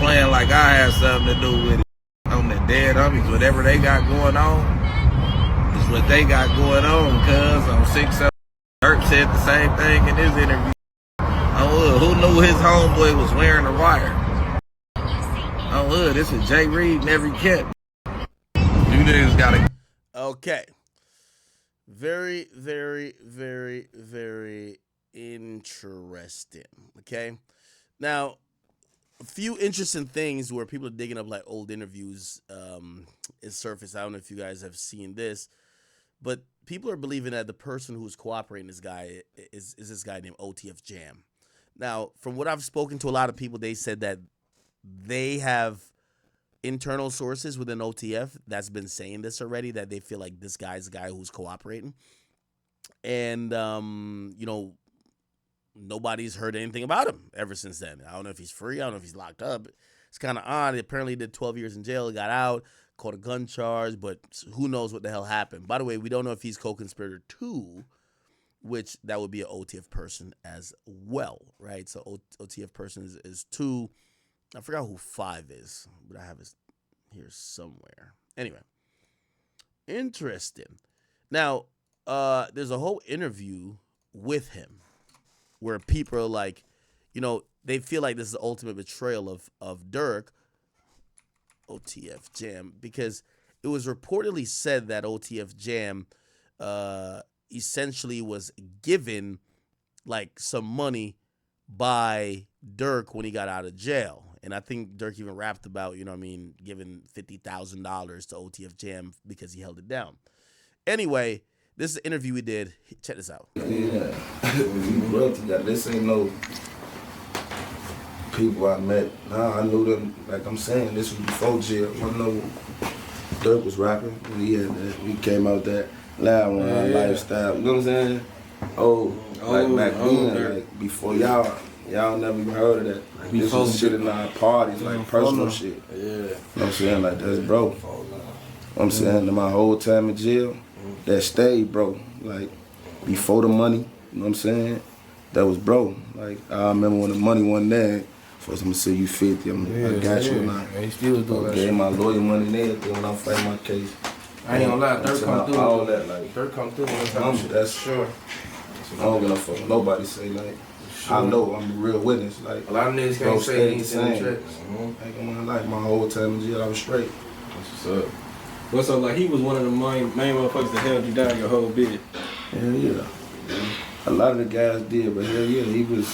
playing like I had something to do with it. On the dead homies, whatever they got going on is what they got going on. Cuz on 6 Durk said the same thing in his interview. Who knew his homeboy was wearing a wire? This is Jay Reed and every kid. You niggas gotta. Okay. Very, very, very, very interesting. Okay. Now, a few interesting things where people are digging up like old interviews is surfaced. I don't know if you guys have seen this, but people are believing that the person who's cooperating this guy is this guy named OTF Jam. Now, from what I've spoken to a lot of people, they said that they have internal sources within OTF that's been saying this already, that they feel like this guy's the guy who's cooperating. And, nobody's heard anything about him ever since then. I don't know if he's free. I don't know if he's locked up. It's kind of odd. He apparently did 12 years in jail. He got out, caught a gun charge, but who knows what the hell happened. By the way, we don't know if he's co-conspirator 2, which that would be an OTF person as well, right? So OTF person is 2. I forgot who 5 is, but I have it here somewhere. Anyway, interesting. Now, there's a whole interview with him where people are like, they feel like this is the ultimate betrayal of Durk, OTF Jam, because it was reportedly said that OTF Jam essentially was given like some money by Durk when he got out of jail. And I think Durk even rapped about, giving $50,000 to OTF Jam because he held it down. Anyway, this is an interview we did. Check this out. Yeah, this ain't no people I met. Nah, I knew them. Like I'm saying, this was before jail. I know Durk was rapping. We had that. We came out that loud lifestyle. You know what I'm saying? Like back then, like before y'all never even heard of that. Like, this was shit in our parties, like personal shit. Yeah. You know what I'm saying? Like that's bro. You know what I'm saying? My whole time in jail, that stayed, bro. Like before the money, you know what I'm saying? That was bro. Like I remember when the money wasn't there. First I'm gonna say you 50, I got you and I still do that. Gave my lawyer money and everything when I'm fighting my case. I ain't gonna lie, Durk come through. All that, like Durk come through. That's sure. I don't give a fuck. Nobody say like. Sure. I know I'm a real witness. Like a lot of niggas can't say anything. Like my whole time in jail, I was straight. That's what's up. What's up? Like he was one of the main motherfuckers that held you down your whole bid. Hell yeah. A lot of the guys did, but hell yeah, he was.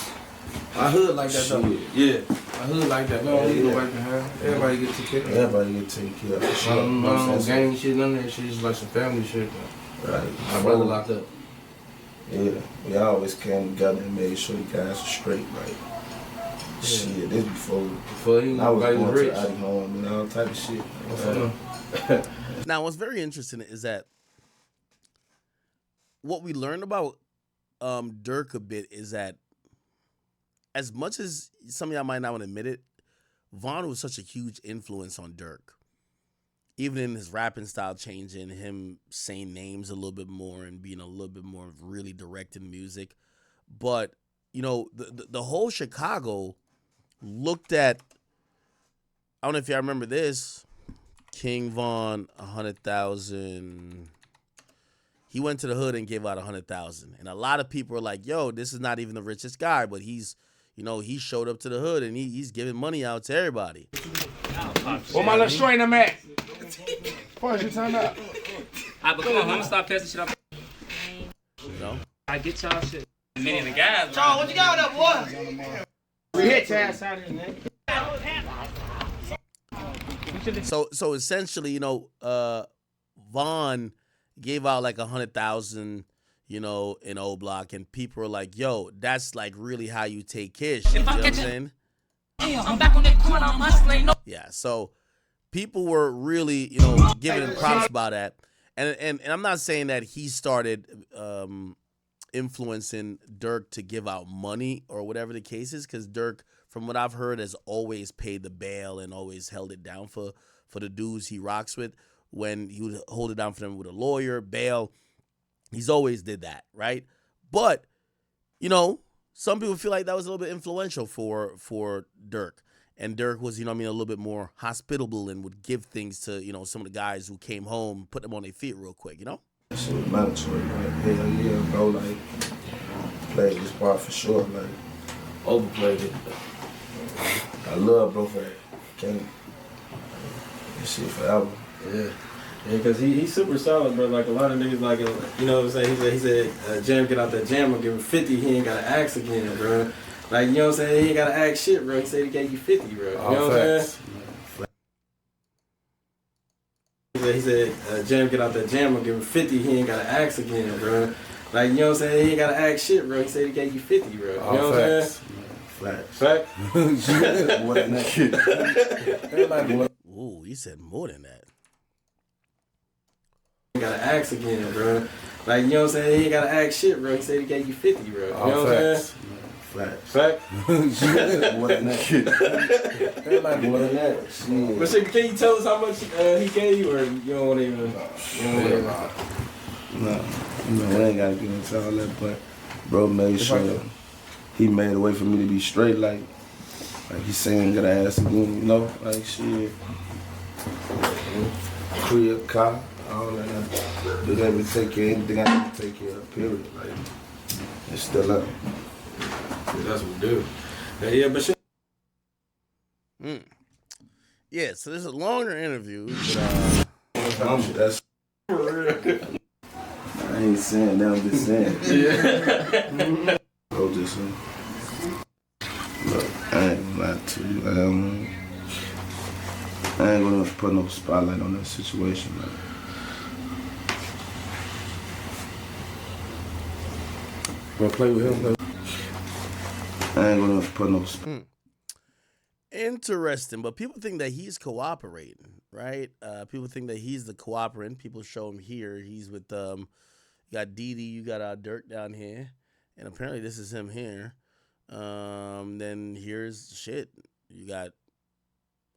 I hood like that though. Yeah. I hood like that. No, you go back to her. Everybody get taken care of. Everybody get taken care of. For sure. No gang shit, none of that shit. It's like some family shit. Right. My brother locked up. Yeah, we always came together and made sure the guys were straight, right? Yeah. Shit, this before he I was going rich. to Adi home and all type of shit. Now, what's very interesting is that what we learned about Durk a bit is that as much as some of y'all might not want to admit it, Vaughn was such a huge influence on Durk. Even in his rapping style changing, him saying names a little bit more and being a little bit more really direct in music. But, the whole Chicago looked at, I don't know if y'all remember this, King Vaughn, 100,000. He went to the hood and gave out 100,000. And a lot of people are like, yo, this is not even the richest guy, but he's, he showed up to the hood and he's giving money out to everybody. Where my little strainer at? What you talking about? I'm gonna stop testing shit up. I get y'all shit. Many of the guys. Charles, what you got up, boy? We hit your ass out of here, man. So essentially, Vaughn gave out like 100,000, in O Block, and people are like, yo, that's like really how you take kids. You know what I'm saying? I'm back on that corner, I'm hustling. Yeah, so people were really, giving him props about that. And I'm not saying that he started influencing Durk to give out money or whatever the case is, because Durk, from what I've heard, has always paid the bail and always held it down for the dudes he rocks with. When he would hold it down for them with a lawyer, bail, he's always did that, right? But, some people feel like that was a little bit influential for Durk. And Durk was, you know what I mean, a little bit more hospitable and would give things to, you know, some of the guys who came home, put them on their feet real quick, you know? That shit was mandatory, like, hell yeah, bro, like, played this part for sure, like, overplayed it. I love bro for that. Can't, that shit forever. Yeah. Yeah, cause he's super solid, bro. Like a lot of niggas, like, you know what I'm saying? He said, Jam get out that jam or give him 50, he ain't gotta ask again, bro. Like, you know what I'm saying? He ain't gotta ask shit, bro. He said he gave you 50, bro. You know what I'm saying? He said, Jam get out that jam or give him 50, he ain't gotta ask again, bro. Like, you know what I'm saying? He ain't gotta ask shit, bro. He said he gave you 50, bro. You know what I'm saying? Facts. Fact? More than that. Ooh, you said more than that. He gotta ask again, bro. Like, you know what I'm saying? He ain't gotta ask shit, bro. He said he gave you 50, bro. You know what I'm saying? Facts. Fact? More than that. More than that. Shit. But shit, can you tell us how much he gave you, or you don't want to even? No, we ain't gotta get into all that, but bro made sure he made a way for me to be straight, like he's saying, gotta ask again, you know, like shit. Crib, car, all that. Being able to take care of anything I need to take care of, period. Like, it's still up. That's what we do. Yeah, but shit. Yeah, so there's a longer interview. That's I ain't saying that, I'm just saying. Yeah. Bro, just look, I ain't gonna lie to you. I ain't gonna put no spotlight on that situation. Like. Bro, play with him. I ain't gonna put no. Interesting, but people think that he's cooperating, right? People think that he's the cooperant. People show him here. He's with you got Didi, you got Durk down here, and apparently this is him here. Then here's shit. You got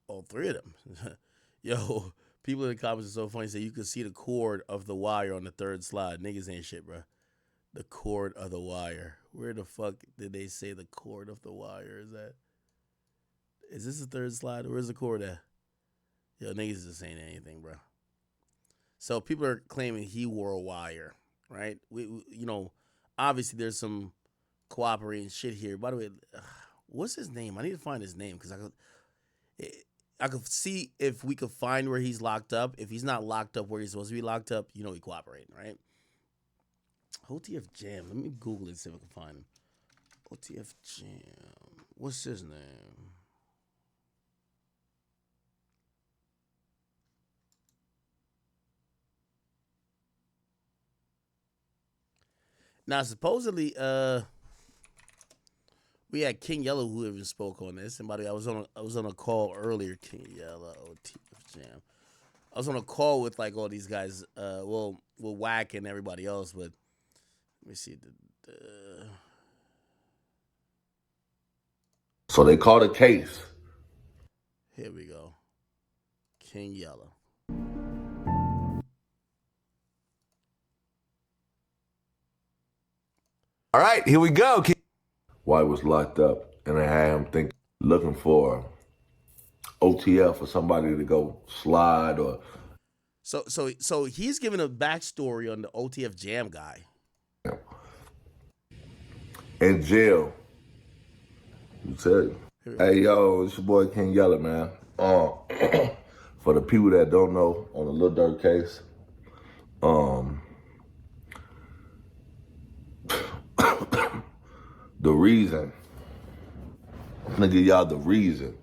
all three of them. Yo, people in the comments are so funny. Say you could see the cord of the wire on the third slide. Niggas ain't shit, bro. The cord of the wire. Where the fuck did they say the cord of the wire is at? Is this the third slide? Where's the cord at? Yo, niggas just saying anything, bro. So people are claiming he wore a wire, right? We you know, obviously there's some cooperating shit here. By the way, what's his name? I need to find his name because I could see if we could find where he's locked up. If he's not locked up where he's supposed to be locked up, you know he cooperating, right? OTF Jam. Let me Google it and see if I can find him. OTF Jam. What's his name? Now, supposedly, we had King Yellow who even spoke on this. And by the way, I was on a call earlier. King Yellow, OTF Jam. I was on a call with like all these guys. Well, Whack and everybody else. But let me see. So they caught a case. Here we go. King Yellow. All right, here we go. White was locked up, and I had him looking for OTF or somebody to go slide or. So he's giving a backstory on the OTF Jam guy. In jail. You said, hey yo, it's your boy King Yella, man. For the people that don't know, on the Lil Durk case, the reason, I'm gonna give y'all the reason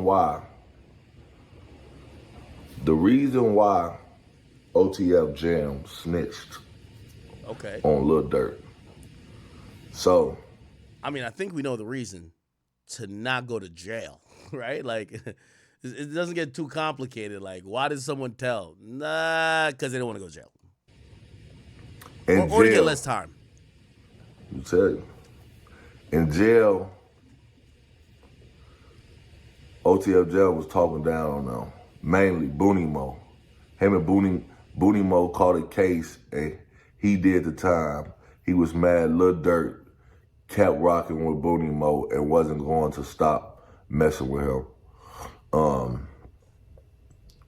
why OTF Jam snitched on Lil Durk. So, I mean, I think we know the reason to not go to jail, right? Like, it doesn't get too complicated. Like, why did someone tell? Nah, because they don't want to go to jail. Or to get less time. You said, in jail, OTF Jail was talking down on them, mainly Booney Mo. Him and Booney Mo caught a case, and he did the time. He was mad Lil Durk kept rocking with Booney Mo and wasn't going to stop messing with him.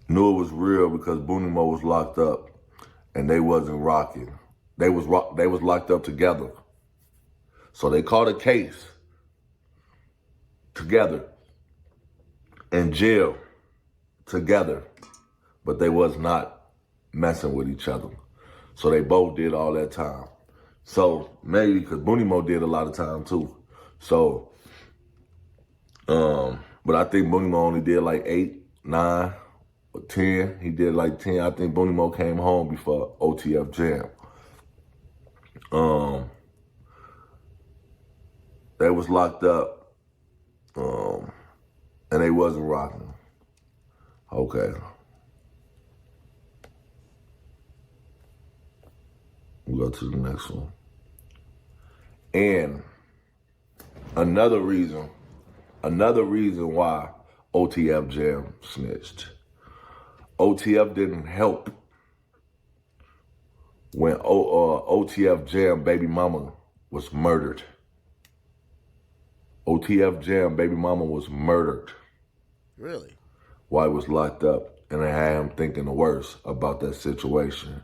Knew it was real because Booney Mo was locked up and they wasn't rocking. They was locked up together. So they caught a case together in jail together, but they was not messing with each other. So they both did all that time. So maybe because Booney Mo did a lot of time too. So, but I think Booney Mo only did like 8, 9, or 10. He did like 10. I think Booney Mo came home before OTF Jam. They was locked up, and they wasn't rocking. Okay. We'll go to the next one. And another reason why OTF Jam snitched. OTF didn't help when OTF Jam baby mama was murdered. OTF Jam baby mama was murdered. Really? While he was locked up, and I had him thinking the worst about that situation.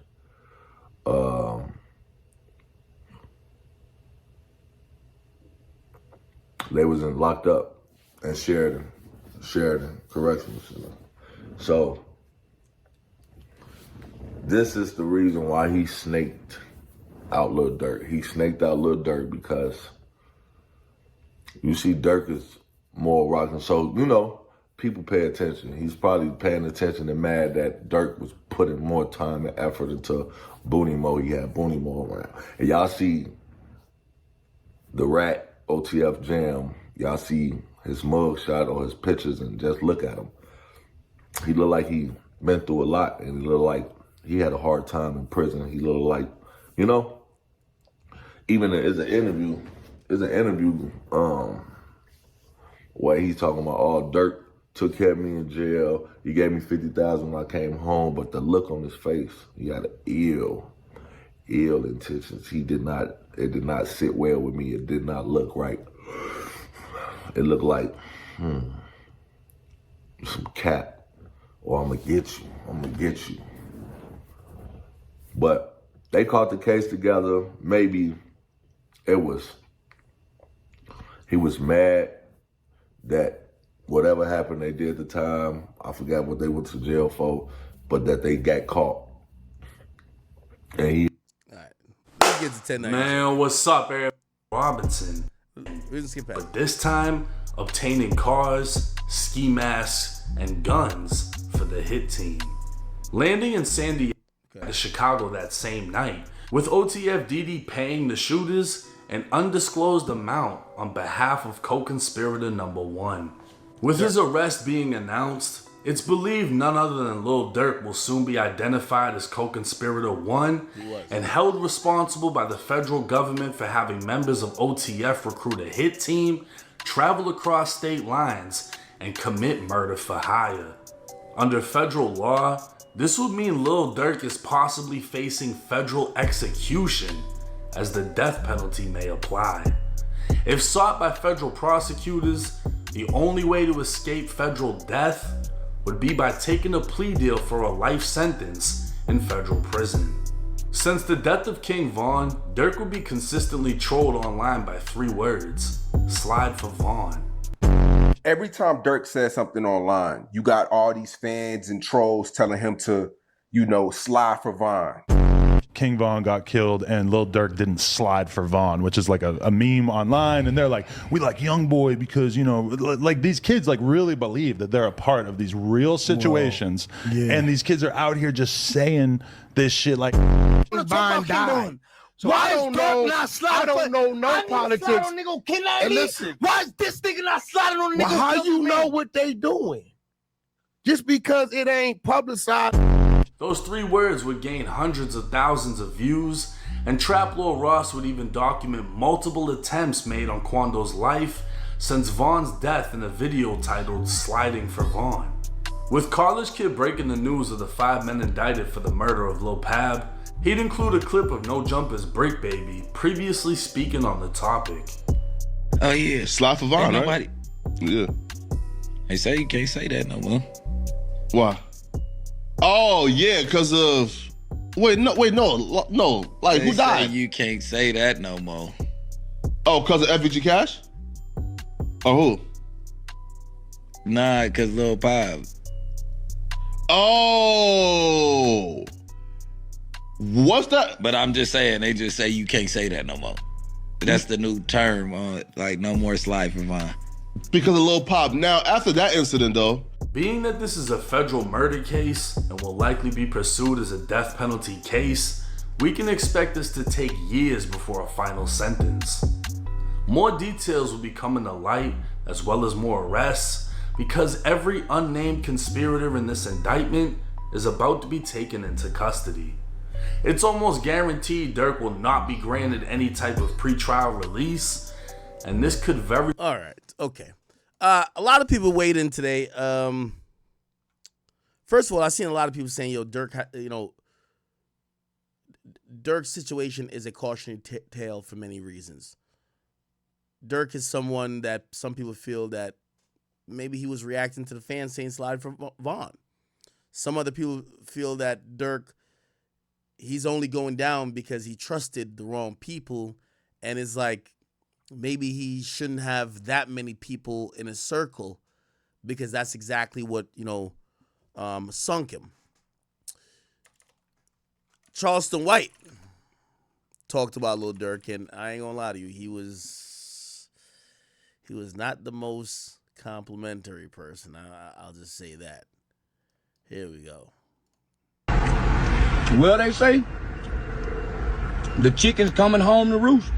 They was locked up in Sheridan Correctional Center. So this is the reason why he snaked out Lil Durk. He snaked out Lil Durk because you see Durk is more rocking. So, you know, people pay attention. He's probably paying attention and mad that Durk was putting more time and effort into Booney Mo. He had Booney Mo around. And y'all see the rat OTF Jam. Y'all see his mugshot or his pictures and just look at him. He looked like he been through a lot, and he looked like he had a hard time in prison. He looked like, you know, even there's an interview where he's talking about, oh, Durk took care of me in jail. He gave me $50,000 when I came home, but the look on his face, he had ill intentions. It did not sit well with me. It did not look right. It looked like, some cat, or I'm gonna get you. But they caught the case together. Maybe he was mad that whatever happened they did at the time, I forgot what they went to jail for, but that they got caught. And he... All right. Let's get to 10-9. Man, what's up, Eric Robinson? We can skip past. But this time, obtaining cars, ski masks, and guns for the hit team. Landing in San Diego to Chicago that same night, with OTF DD paying the shooters an undisclosed amount on behalf of co-conspirator number 1. With his arrest being announced, it's believed none other than Lil Durk will soon be identified as co-conspirator 1 and held responsible by the federal government for having members of OTF recruit a hit team, travel across state lines, and commit murder for hire. Under federal law, this would mean Lil Durk is possibly facing federal execution, as the death penalty may apply. If sought by federal prosecutors, the only way to escape federal death would be by taking a plea deal for a life sentence in federal prison. Since the death of King Vaughn, Durk would be consistently trolled online by 3 words: slide for Vaughn. Every time Durk says something online, you got all these fans and trolls telling him to, you know, slide for Vaughn. King Vaughn got killed and Lil Durk didn't slide for Vaughn, which is like a meme online. And they're like, we like Young Boy because, you know, like these kids like really believe that they're a part of these real situations. Yeah. And these kids are out here just saying this shit like, Vaughn died. So why I don't know no politics. And listen, why is this nigga not sliding on the nigga? How you know what they doing? Just because it ain't publicized. Those 3 words would gain hundreds of thousands of views, and Trap Lord Ross would even document multiple attempts made on Quando's life since Vaughn's death in a video titled Sliding for Vaughn. With College Kid breaking the news of the 5 men indicted for the murder of Lil Pab, he'd include a clip of No Jumper's Brick Baby previously speaking on the topic. Oh yeah, slide for Vaughn, right? Yeah. They say you can't say that no more. Why? Oh yeah, because of no. Like They who died? say you can't say that no more. Oh, because of FBG Cash? Or who? Nah, because Lil Pop. Oh. What's that? But I'm just saying, they just say you can't say that no more. That's the new term, like no more slide for Vaughn. Because of Lil Pop. Now, after that incident though. Being that this is a federal murder case and will likely be pursued as a death penalty case, we can expect this to take years before a final sentence. More details will be coming to light, as well as more arrests, because every unnamed conspirator in this indictment is about to be taken into custody. It's almost guaranteed Durk will not be granted any type of pretrial release, and this could very... All right, okay. A lot of people weighed in today. First of all, I've seen a lot of people saying, yo, Durk, Durk's situation is a cautionary tale for many reasons. Durk is someone that some people feel that maybe he was reacting to the fans saying slide for Vaughn. Some other people feel that Durk, he's only going down because he trusted the wrong people, and it's like maybe he shouldn't have that many people in his circle because that's exactly what, sunk him. Charleston White talked about Lil Durk, and I ain't gonna lie to you, he was not the most complimentary person. I'll just say that. Here we go. Well, they say the chicken's coming home to roost.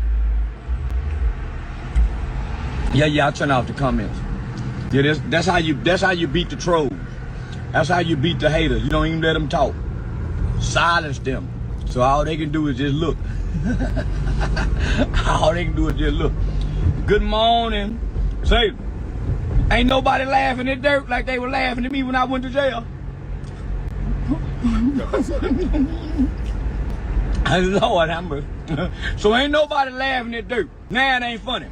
Yeah, I'll turn off the comments. Yeah, that's how you beat the trolls. That's how you beat the haters. You don't even let them talk. Silence them. So all they can do is just look. All they can do is just look. Good morning. Say, ain't nobody laughing at Durk like they were laughing at me when I went to jail. Lord, have mercy. So ain't nobody laughing at Durk. Now it ain't funny.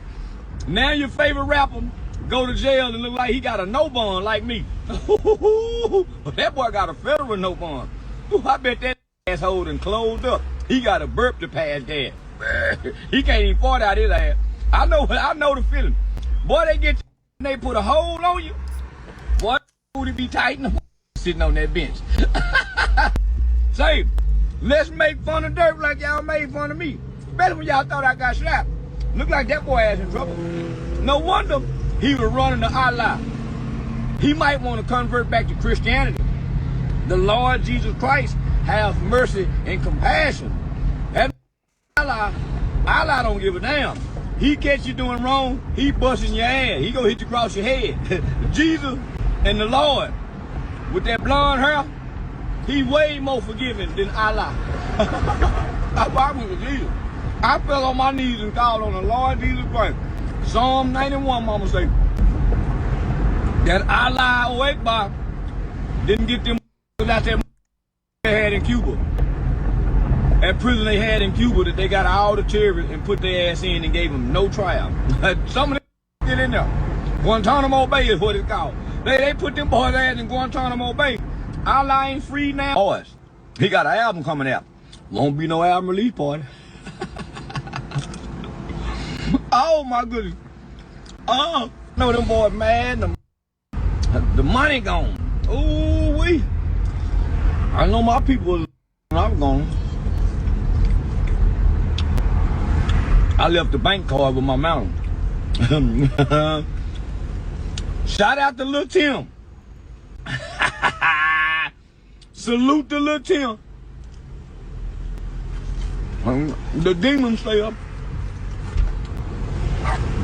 Now your favorite rapper go to jail and look like he got a no bond like me. That boy got a federal no bond. I bet that asshole done closed up. He got a burp to pass gas. He can't even fart out his ass. I know the feeling. Boy, they get and they put a hole on you. Boy, booty be tight and sitting on that bench. Say, let's make fun of Durk like y'all made fun of me. Especially when y'all thought I got slapped. Look like that boy ass in trouble. No wonder he was running to Allah. He might want to convert back to Christianity. The Lord Jesus Christ have mercy and compassion. That Allah don't give a damn. He catch you doing wrong, he busting your ass. He gonna hit you across your head. Jesus and the Lord, with that blonde hair, he way more forgiving than Allah. I went with Jesus. I fell on my knees and called on the Lord Jesus Christ. Psalm 91, mama say, that Allah Akbar didn't get them out there they had in Cuba. That prison they had in Cuba that they got all the terrorists and put their ass in and gave them no trial. Some of them get in there. Guantanamo Bay is what it's called. They put them boys' ass in Guantanamo Bay. Allah ain't free now. Boys, he got an album coming out. Won't be no album release party. Oh my goodness. No, them boys mad. The money gone. Ooh wee. I know my people. I'm gone. I left the bank card with my mountain. Shout out to Lil Tim. Salute to Lil Tim. The demon slayer.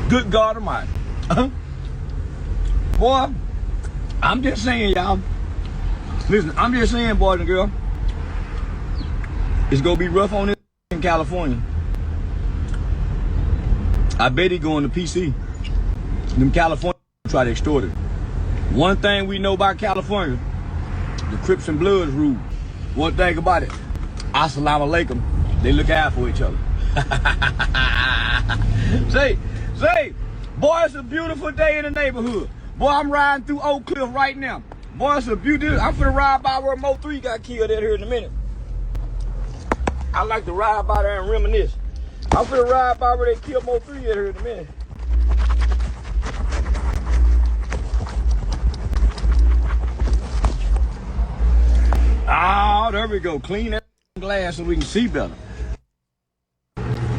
Good God Almighty. Boy, I'm just saying, y'all. Listen, I'm just saying, boys and girls. It's gonna be rough on this in California. I bet he going to PC. Them California try to extort it. One thing we know about California, the Crips and Bloods rule. One thing about it, Assalamu alaikum, they look out for each other. Say, boy, it's a beautiful day in the neighborhood. Boy, I'm riding through Oak Cliff right now. Boy, it's a beauty. I'm finna ride by where Mo 3 got killed at here in a minute. I like to ride by there and reminisce. I'm finna ride by where they killed Mo 3 at here in a minute. Oh, there we go. Clean that glass so we can see better.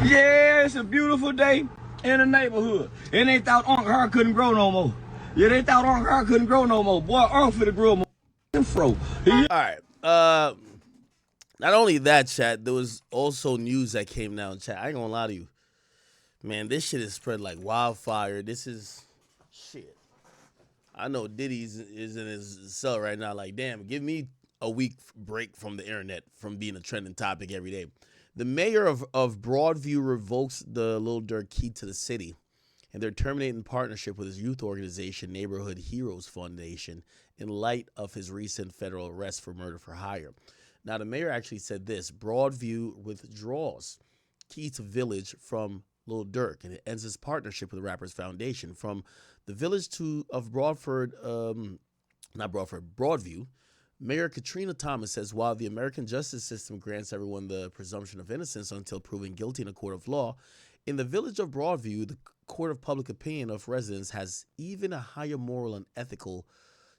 Yeah, it's a beautiful day in the neighborhood. And they thought Uncle Hair couldn't grow no more. Yeah, they thought Uncle Hair couldn't grow no more. Boy, Uncle finna grow more fro. All right. Not only that, chat, there was also news that came down, chat. I ain't gonna lie to you. Man, this shit is spread like wildfire. This is shit. I know Diddy's is in his cell right now. Like, damn, give me a week break from the internet from being a trending topic every day. The mayor of Broadview revokes the Lil Durk key to the city, and they're terminating partnership with his youth organization, Neighborhood Heroes Foundation, in light of his recent federal arrest for murder for hire. Now, the mayor actually said this: Broadview withdraws key to village from Lil Durk, and it ends his partnership with the rapper's foundation. From the village of Broadview, Mayor Katrina Thomas says, while the American justice system grants everyone the presumption of innocence until proven guilty in a court of law, in the village of Broadview, the court of public opinion of residents has even a higher moral and ethical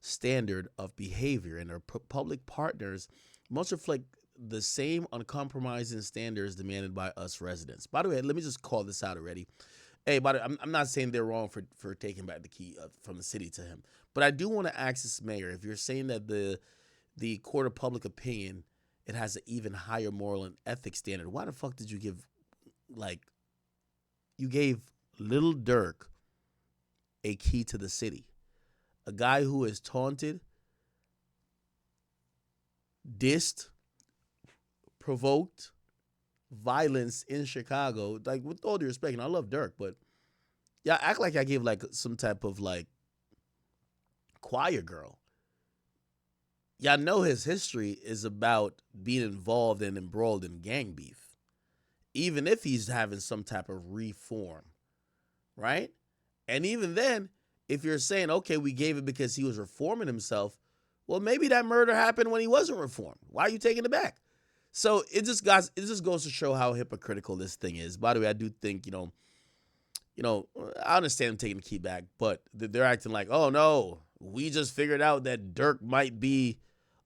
standard of behavior, and their public partners must reflect the same uncompromising standards demanded by us residents. By the way, let me just call this out already. Hey, but I'm not saying they're wrong for taking back the key from the city to him, but I do want to ask this mayor, if you're saying that the court of public opinion, it has an even higher moral and ethics standard, why the fuck did you gave Lil Durk a key to the city? A guy who has taunted, dissed, provoked violence in Chicago. Like, with all due respect, and I love Durk, but y'all act like I gave like some type of like choir girl. Y'all know his history is about being involved and embroiled in gang beef, even if he's having some type of reform, right? And even then, if you're saying, okay, we gave it because he was reforming himself, well, maybe that murder happened when he wasn't reformed. Why are you taking it back? So it just goes to show how hypocritical this thing is. By the way, I do think, I understand them taking the key back, but they're acting like, oh no, we just figured out that Durk might be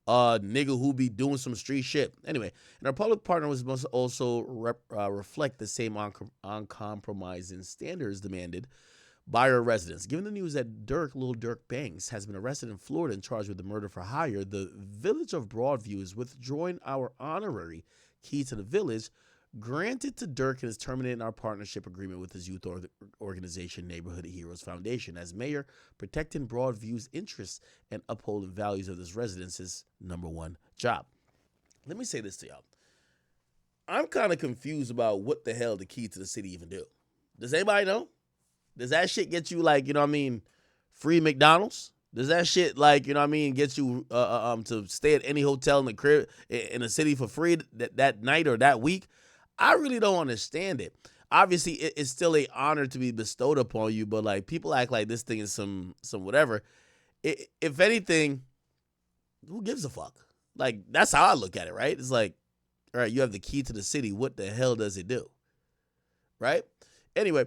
a nigga who be doing some street shit. Anyway, and our public partners must also reflect the same uncompromising standards demanded by our residents. Given the news that Lil Durk Banks, has been arrested in Florida and charged with the murder for hire, the village of Broadview is withdrawing our honorary key to the village granted to Durk and is terminating our partnership agreement with his youth organization, Neighborhood Heroes Foundation. As mayor, protecting Broadview's interests and upholding values of this residents' number one job. Let me say this to y'all. I'm kind of confused about what the hell the key to the city even do. Does anybody know? Does that shit get you, like, free McDonald's? Does that shit, like, get you to stay at any hotel in the crib in the city for free that night or that week? I really don't understand it. Obviously, it's still an honor to be bestowed upon you, but like, people act like this thing is some whatever. If anything, who gives a fuck? Like, that's how I look at it, right? It's like, all right, you have the key to the city. What the hell does it do? Right? Anyway,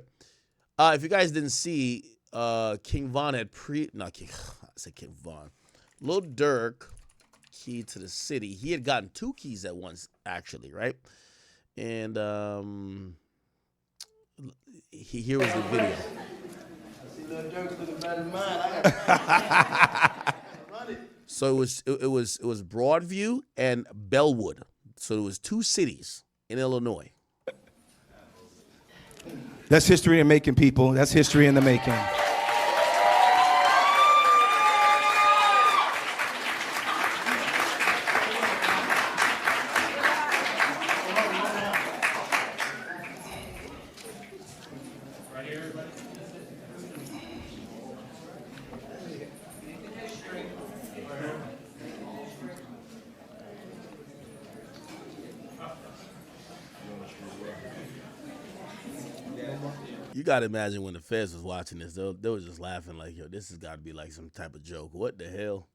if you guys didn't see, King Vaughn had King Vaughn. Lil Durk, key to the city. He had gotten two keys at once, actually, right? And here was the video. I see Lil Durk looking better than mine. So it was Broadview and Bellwood. So it was two cities in Illinois. That's history in making, people. That's history in the making. gotta imagine when the feds was watching this, they were just laughing like, yo, this has got to be like some type of joke. What the hell?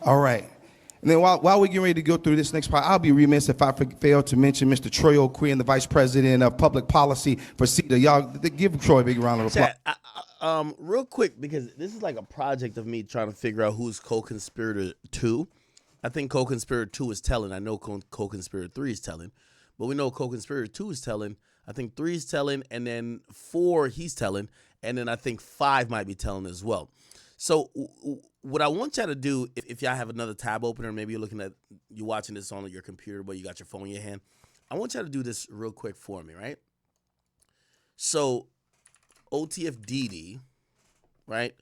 All right. And then while we're getting ready to go through this next part, I'll be remiss if I fail to mention Mr. Troy O'Quinn, the Vice President of Public Policy for CETA. Y'all give Troy a big round of applause. Chat, real quick, because this is like a project of me trying to figure out who's co-conspirator 2. I think co-conspirator 2 is telling. I know co-conspirator 3 is telling. But we know co-conspirator 2 is telling. I think 3 is telling, and then 4 he's telling, and then I think 5 might be telling as well. So what I want y'all to do, if y'all have another tab opener, maybe you're watching this on your computer, but you got your phone in your hand. I want y'all to do this real quick for me, right? So OTFDD, right?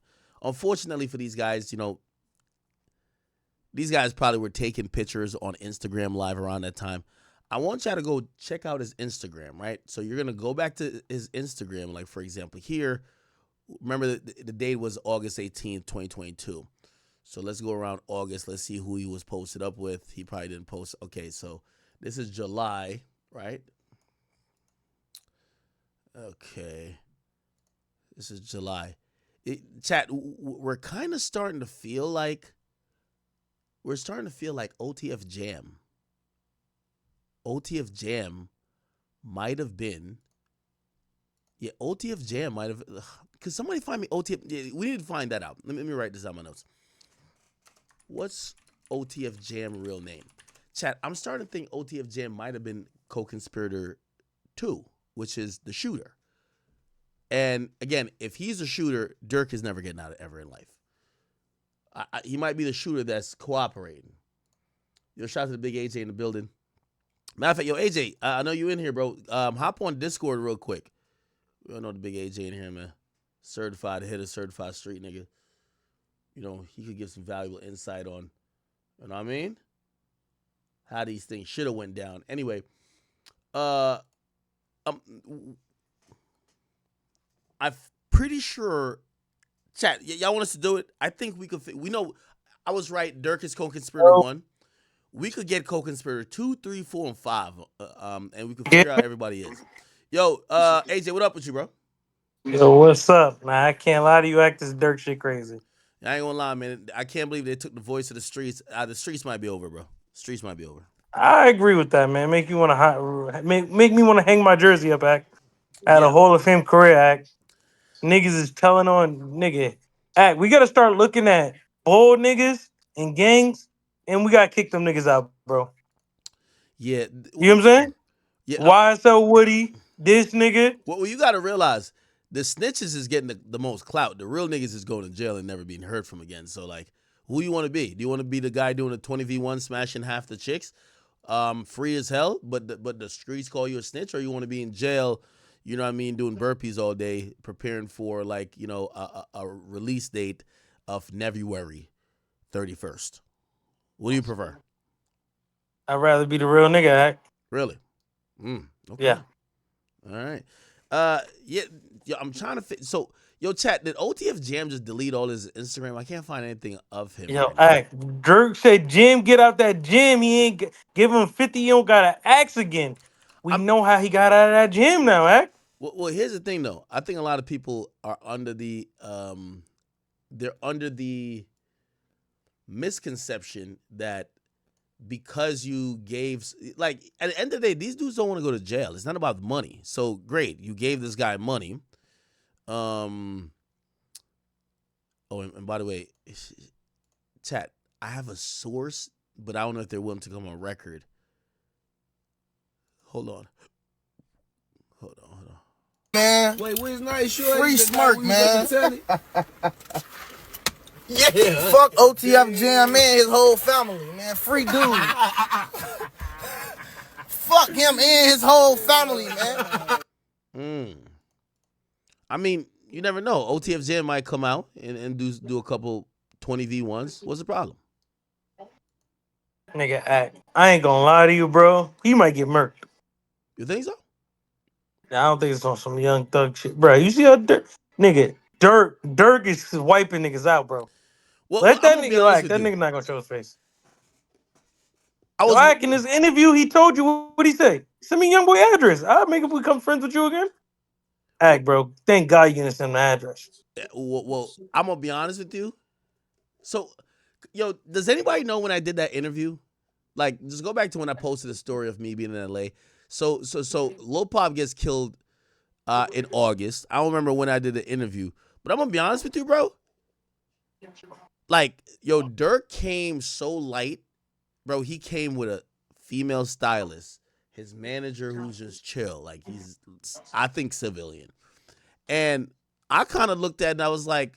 Unfortunately for these guys, these guys probably were taking pictures on Instagram Live around that time. I want y'all to go check out his Instagram, right? So you're going to go back to his Instagram, like for example here. Remember, the date was August 18th, 2022. So let's go around August. Let's see who he was posted up with. He probably didn't post. Okay, so this is July, right? Okay. This is July. Chat, we're kind of starting to feel like OTF Jam. OTF Jam might have been. Yeah, OTF Jam might have. Could somebody find me OTF? Yeah, we need to find that out. Let me write this on my notes. What's OTF Jam real name? Chat, I'm starting to think OTF Jam might have been co-conspirator 2, which is the shooter. And again, if he's a shooter, Durk is never getting out ever in life. He might be the shooter that's cooperating. Shout out to the big AJ in the building. Matter of fact, yo, AJ, I know you in here, bro. Hop on Discord real quick. We all know the big AJ in here, man. Certified hitter, certified street nigga. He could give some valuable insight on, you know what I mean? How these things should have went down. Anyway, I'm pretty sure, chat, y'all want us to do it? I think we could, we know, I was right, Durk is co-conspirator 1. We could get co-conspirator 2, 3, 4, and 5, and we could figure out everybody is. Yo, AJ, what up with you, bro? Yo, what's up, man? I can't lie to you, act this Durk shit crazy. I ain't gonna lie, man. I can't believe they took the voice of the streets. The streets might be over, bro. Streets might be over. I agree with that, man. Make me want to hang my jersey up, act. At a Hall of Fame career, act. Niggas is telling on nigga. Act. We gotta start looking at bold niggas and gangs, and we gotta kick them niggas out, bro. Yeah. You know what I'm saying? Yeah. YSL Woody, this nigga. Well, you gotta realize the snitches is getting the most clout. The real niggas is going to jail and never being heard from again. So, like, who you want to be? Do you want to be the guy doing a 20v1 smashing half the chicks, free as hell, but the streets call you a snitch, or you want to be in jail, you know what I mean, doing burpees all day, preparing for like a release date of February 31st? What do you prefer? I'd rather be the real nigga, act. Really? Okay. Yeah. All right. Yeah, I'm trying to fit. So, yo, chat, did OTF Jam just delete all his Instagram? I can't find anything of him. Yo, act. Durk said, Jim, get out that gym. He ain't give him 50. You don't gotta ask again. We know how he got out of that gym now, act. Well, here's the thing, though. I think a lot of people are under the misconception that because you gave, like, at the end of the day, these dudes don't want to go to jail. It's not about money. So great, you gave this guy money. And by the way, chat, I have a source, but I don't know if they're willing to come on record. Hold on. Man, wait, where's nice short? Free Smirk, man. Yeah. Fuck OTF Jam and his whole family, man. Free dude. Fuck him and his whole family, man. I mean, you never know. OTF Jam might come out and do a couple 20v1s. What's the problem? Nigga, act. I ain't gonna lie to you, bro. He might get murked. You think so? I don't think it's on some young thug shit, bro. You see how Durk is wiping niggas out, bro. Let that nigga act. That nigga not gonna show his face. I was Act in this interview. He told you what he say. Send me young boy address. I'll make him become friends with you again. Act, bro. Thank God you gonna send the address. Well, I'm gonna be honest with you. So, yo, does anybody know when I did that interview? Like, just go back to when I posted a story of me being in LA. So Lil Pop gets killed in August. I don't remember when I did the interview, but I'm gonna be honest with you, bro. Like, yo, Durk came so light, bro. He came with a female stylist, his manager who's just chill, like he's, I think, civilian. And I kind of looked at it and I was like,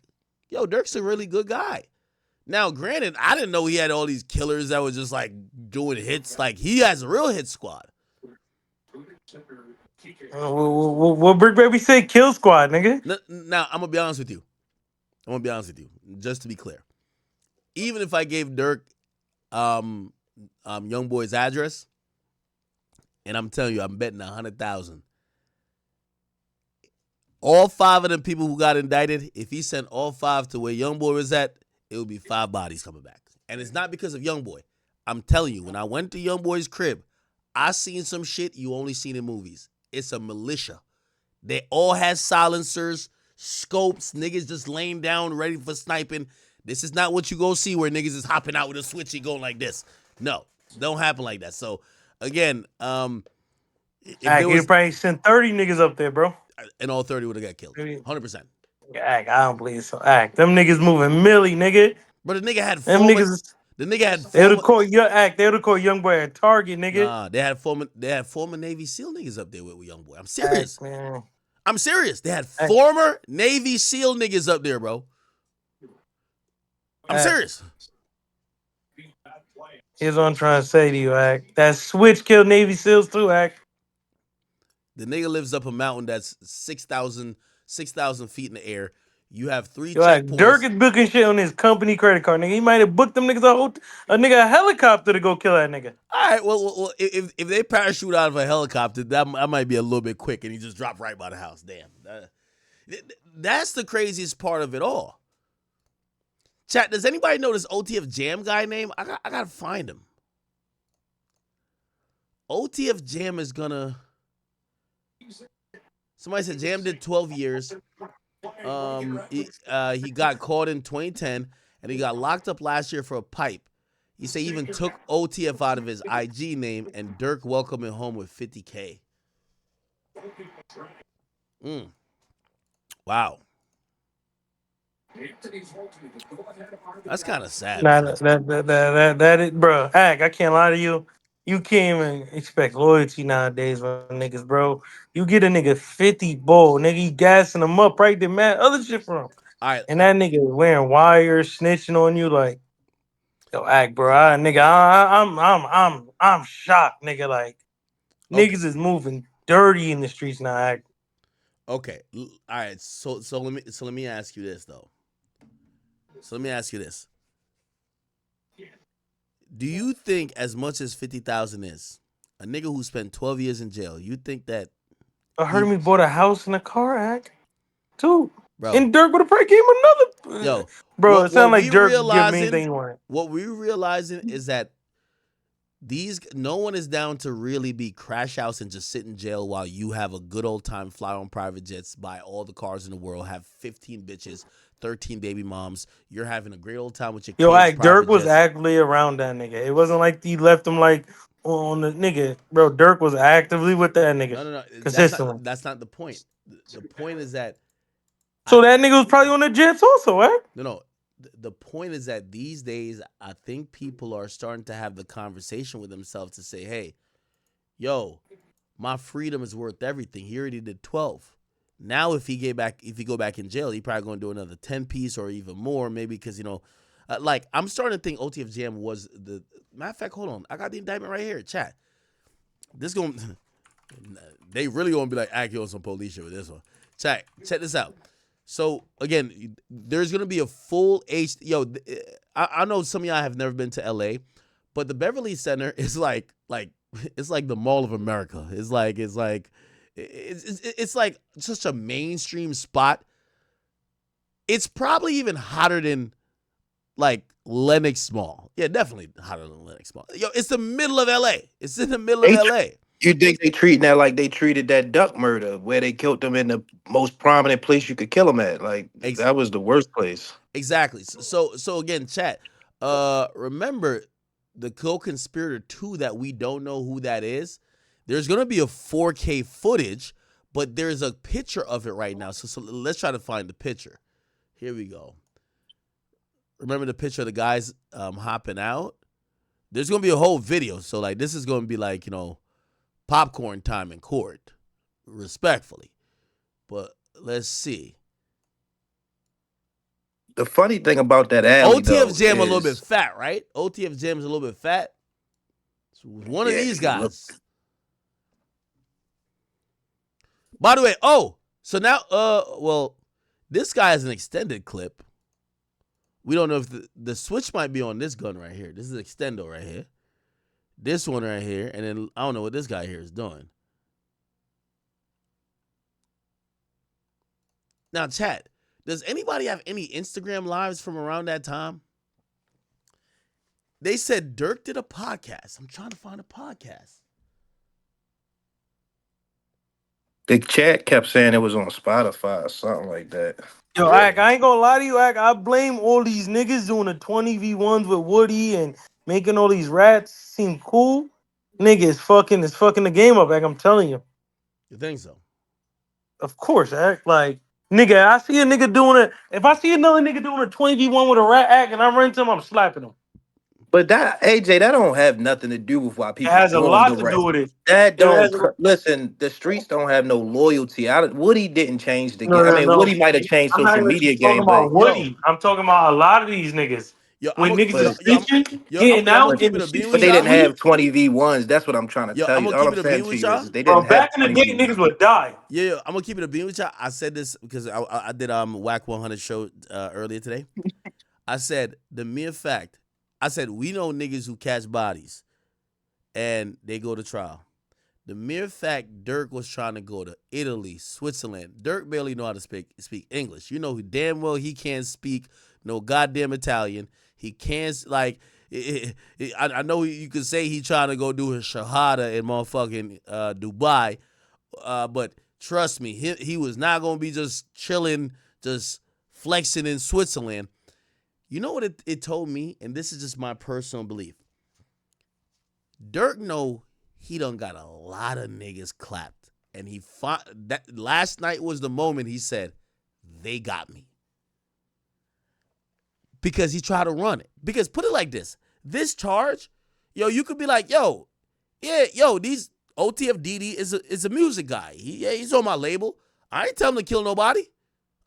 yo, Durk's a really good guy. Now, granted, I didn't know he had all these killers that were just like doing hits. Like, he has a real hit squad. What Brick Baby say? Kill squad, nigga. Now, I'm gonna be honest with you. Just to be clear. Even if I gave Durk Young Boy's address, and I'm telling you, I'm betting 100,000. All 5 of them people who got indicted, if he sent all 5 to where Young Boy was at, it would be 5 bodies coming back. And it's not because of Young Boy. I'm telling you, when I went to Young Boy's crib, I seen some shit you only seen in movies. It's a militia. They all had silencers, scopes, niggas just laying down ready for sniping. This is not what you go see where niggas is hopping out with a switch and going like this. No, don't happen like that. So, again, He'd probably sent 30 niggas up there, bro. And all 30 would have got killed. 100%. Act, I don't believe so. Act, them niggas moving Millie, nigga. But the nigga had them niggas. The nigga had. They would have called your act. They would have called Young Boy a target, nigga. Nah, they had former Navy SEAL niggas up there with Young Boy. I'm serious. Act, man. I'm serious. They had former Navy SEAL niggas up there, bro. I'm serious. Here's what I'm trying to say to you, Act. That switch killed Navy SEALs too, Act. The nigga lives up a mountain that's 6,000 feet in the air. You have 3 checkpoints. checkpoints. Durk is booking shit on his company credit card, nigga. He might have booked them niggas a helicopter to go kill that nigga. All right, well, if they parachute out of a helicopter, that might be a little bit quick, and he just dropped right by the house. Damn, that's the craziest part of it all. Chat, does anybody know this OTF Jam guy name? I gotta find him. OTF Jam is gonna. Somebody said Jam did 12 years. He got caught in 2010 and he got locked up last year for a pipe. He said he even took OTF out of his IG name and Durk welcomed him home with $50K. Wow. That's kind of sad. Nah, that is, bro. Act, I can't lie to you. You can't even expect loyalty nowadays from niggas, bro. You get a nigga 50 bull, nigga, you gassing him up, right? They mad other shit from him. All right. And that nigga wearing wires, snitching on you, like, yo, Act, bro. I'm shocked, nigga. Like, niggas is moving dirty in the streets now, Act. Okay. All right. So let me ask you this though. Do you think, as much as 50,000 is, a nigga who spent 12 years in jail, you think that? I heard he bought a house and a car, Act, too. Bro. And Durk would have probably gave him another. Yo, bro, it sounded like Durk give him anything he wanted. What we're realizing is that no one is down to really be crash house and just sit in jail while you have a good old time, fly on private jets, buy all the cars in the world, have 15 bitches, 13 baby moms. You're having a great old time with your kids. Yo, Act, Durk was actively around that nigga. It wasn't like he left him like on the nigga. Bro, Durk was actively with that nigga. No. Consistently. That's not the point. The point is that. So that nigga was probably on the jets also, Act? No. The point is that these days, I think people are starting to have the conversation with themselves to say, hey, yo, my freedom is worth everything. He already did 12. Now, if he go back in jail, he probably going to do another 10 piece or even more, maybe because, like, I'm starting to think OTF Jam was the matter of fact. Hold on. I got the indictment right here. Chat. They really going to be like, Act, you on some police shit with this one. Chat, check this out. So, again, there's going to be a full I know some of y'all have never been to L.A., but the Beverly Center is like it's like the Mall of America. It's like such a mainstream spot. It's probably even hotter than like Lenox Mall. Yeah, definitely hotter than Lenox Mall. Yo, it's the middle of LA. It's in the middle of LA. You think they treating that like they treated that duck murder, where they killed them in the most prominent place you could kill them at? Like that was the worst place. Exactly. So again, chat. Remember the co-conspirator 2 that we don't know who that is. There's gonna be a 4K footage, but there's a picture of it right now. So let's try to find the picture. Here we go. Remember the picture of the guys hopping out? There's gonna be a whole video. So like this is gonna be like, popcorn time in court. Respectfully. But let's see. The funny thing about that alley, OTF Jam though, a little bit fat, right? OTF Jam is a little bit fat. So one of these guys. By the way, so now, well, this guy is an extended clip. We don't know if the switch might be on this gun right here. This is extendo right here. This one right here, and then I don't know what this guy here is doing. Now, chat, does anybody have any Instagram lives from around that time? They said Durk did a podcast. I'm trying to find a podcast. The chat kept saying it was on Spotify or something like that. Yo, Ak, I ain't gonna lie to you, Ak. I blame all these niggas doing the 20v1s with Woody and making all these rats seem cool. Nigga, it's fucking the game up, Ak. I'm telling you. You think so? Of course, Ak. Like, nigga, I see a nigga doing it. If I see another nigga doing a 20v1 with a rat, Ak, and I run into him, I'm slapping him. But that AJ, that don't have nothing to do with why people. It has a lot the to rest. do with it. That don't has a- listen. The streets don't have no loyalty. Woody didn't change the game. I mean, Woody might have changed I'm not social even media talking game, about but Woody. I'm talking about a lot of these niggas. When niggas is snitching, getting out in the streets. but they didn't have 20v1s. That's what I'm trying to tell you. All I'm saying to you is they didn't have. Back in the day, niggas would die. Yeah, I'm gonna keep it a beam with y'all. I said this because I did Whack 100 show earlier today. I said the mere fact. I said we know niggas who catch bodies, and they go to trial. The mere fact Durk was trying to go to Italy, Switzerland. Durk barely know how to speak English. You know damn well he can't speak no goddamn Italian. He can't I know you could say he trying to go do his shahada in motherfucking Dubai, but trust me, he was not gonna be just chilling, just flexing in Switzerland. You know what it told me, and this is just my personal belief. Durk know he done got a lot of niggas clapped, and that last night was the moment he said, "They got me." Because he tried to run it. Because put it like this charge, you could be like, these OTFDD is a music guy. He's on my label. I ain't telling him to kill nobody.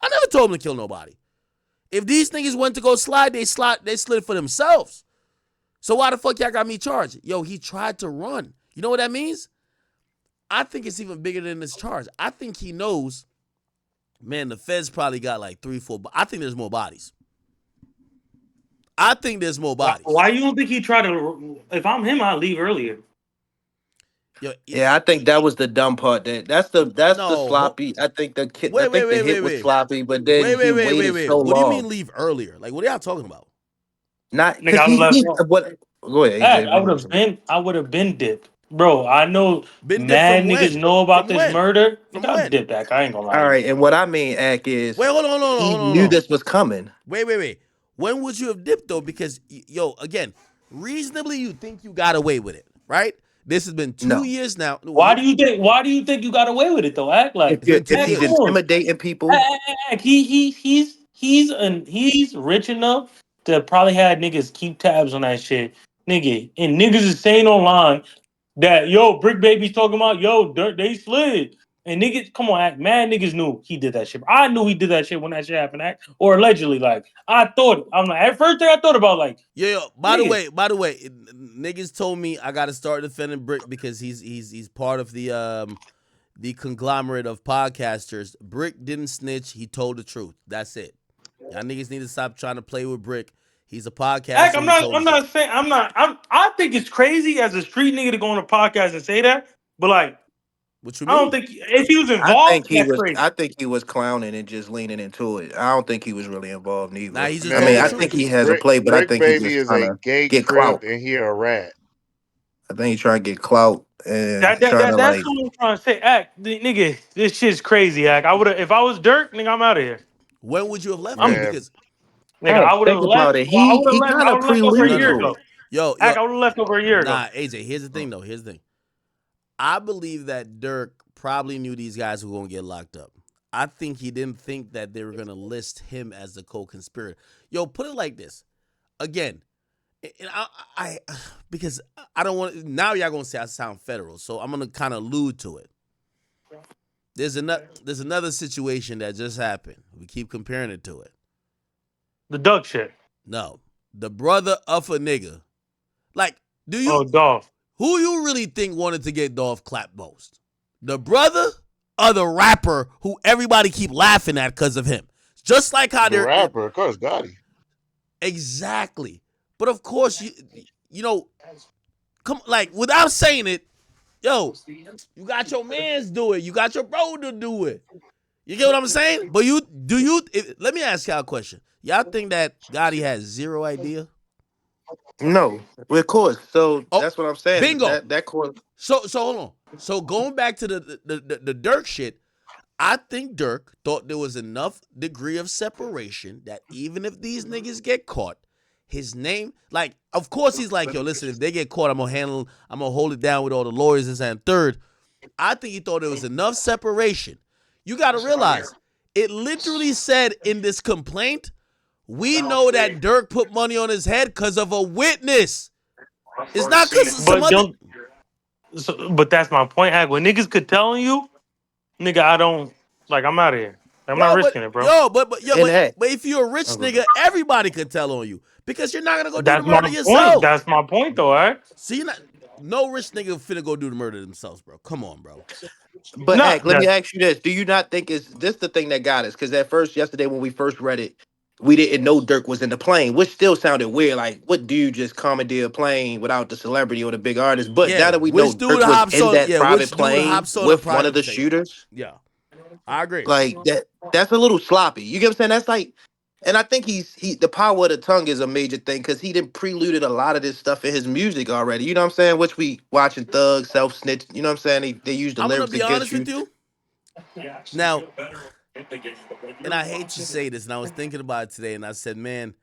I never told him to kill nobody. If these niggas went to go slide, they slid for themselves. So why the fuck y'all got me charged? He tried to run. You know what that means? I think it's even bigger than this charge. I think he knows, man, the feds probably got like 3, 4, I think there's more bodies. I think there's more bodies. Why you don't think he tried to? If I'm him, I'd leave earlier. Yeah, I think that was the dumb part. That's the sloppy. I think the hit was sloppy, but then he waited so long. What do you mean leave earlier? Like, what are y'all talking about? Not what? Go ahead. AJ. I would have been dipped, bro. I know been mad niggas know about this murder. I dipped back. I ain't gonna lie. All right, and what I mean, Ak, is hold on. He knew this was coming. Wait. When would you have dipped though? Because again, reasonably, you think you got away with it, right? This has been 2 years now. Why do you think you got away with it though? Act like if he's intimidating people. He's rich enough to probably had niggas keep tabs on that shit, nigga. And niggas is saying online that Brick Baby's talking about Durk, they slid. And niggas, come on, Act. Mad niggas knew he did that shit. I knew he did that shit when that shit happened, Act. Or allegedly, like I thought. I'm like, at first thing I thought about, like, By the way, niggas told me I got to start defending Brick because he's part of the conglomerate of podcasters. Brick didn't snitch. He told the truth. That's it. Y'all niggas need to stop trying to play with Brick. He's a podcaster. Act, I think it's crazy as a street nigga to go on a podcast and say that, but like, What you I don't mean? think if he was involved, that's crazy. I think he was clowning and just leaning into it. I don't think he was really involved neither. Nah, he's just I mean, telling the I truth. think he has a Brick, play, but I Brick think he Baby just is trying a to gay get crip clout. and he a rat. I think he's trying to get clout and That's trying to what like. I'm trying to say. Act, nigga, this shit's crazy. Act, I would have if I was Dirk, nigga, I'm out of here. When would you have left though? I'm Man, Because nigga, I would have Think left. about it. Well, I would have He left. kind I of would have left over a no, preluded year no. to ago. it. Yo, Act, I would have left over a year ago. nah, AJ. Here's the thing though. Here's the thing. I believe that Dirk probably knew these guys were gonna get locked up. I think he didn't think that they were gonna list him as the co-conspirator. Yo, put it like this. Again, and I because I don't want now y'all gonna say I sound federal, so I'm gonna kind of allude to it. There's another situation that just happened. We keep comparing it to it. The Duck shit. No, the brother of a nigga. Like, do you? Oh, Dolph. Who you really think wanted to get Dolph clapped most? The brother or the rapper who everybody keep laughing at because of him? Just like how the rapper, of course, Gotti. Exactly. But of course, you know, come like without saying it, yo, you got your mans do it. You got your bro to do it. You get what I'm saying? But let me ask y'all a question. Y'all think that Gotti has zero idea? No, of course. So Oh, that's what I'm saying. bingo. That course. So hold on. So going back to the Durk shit, I think Durk thought there was enough degree of separation that even if these niggas get caught, his name, like, of course he's like, yo, listen, if they get caught, I'm gonna hold it down with all the lawyers, this and third. I think he thought there was enough separation. You gotta realize, it literally said in this complaint, we know that Durk put money on his head because of a witness. It's not because of some other. But that's my point. Act, when niggas could tell you, nigga, I don't like. I'm out of here. I'm not risking it, bro. But if you're a rich nigga, everybody could tell on you because you're not gonna go do the murder yourself. Point. That's my point, though. All right. See, no rich nigga finna go do the murder themselves, bro. Come on, bro. But let me ask you this: do you not think is this the thing that got us? Because at first, yesterday when we first read it, we didn't know Dirk was in the plane, which still sounded weird. Like, what dude just commandeer a plane without the celebrity or the big artist? But now that we know Dirk was in that private plane with one of the shooters, yeah, I agree. like that's a little sloppy. You get what I'm saying? That's like, and I think the power of the tongue is a major thing because he done preluded a lot of this stuff in his music already. You know what I'm saying? Which we watching Thug, Self Snitch. You know what I'm saying? They use the lyrics against you. I'm gonna be honest with you. Now, and I hate to say this, and I was thinking about it today, and I said, man,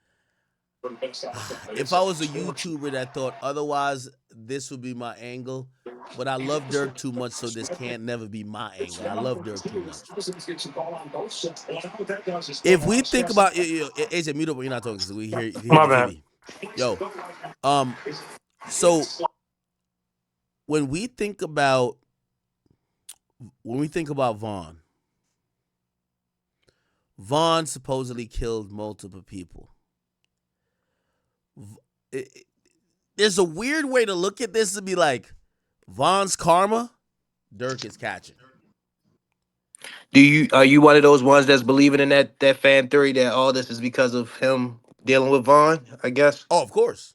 if I was a YouTuber that thought otherwise, this would be my angle. But I love Durk too much, so this can't never be my angle. I love Durk too much. If we think about AJ, mute up when you're not talking, because we hear my the bad. TV. Yo, so when we think about Vaughn supposedly killed multiple people. There's a weird way to look at this to be like, Vaughn's karma, Durk is catching. Are you one of those ones that's believing in that fan theory that all this is because of him dealing with Vaughn? I guess. Oh, of course.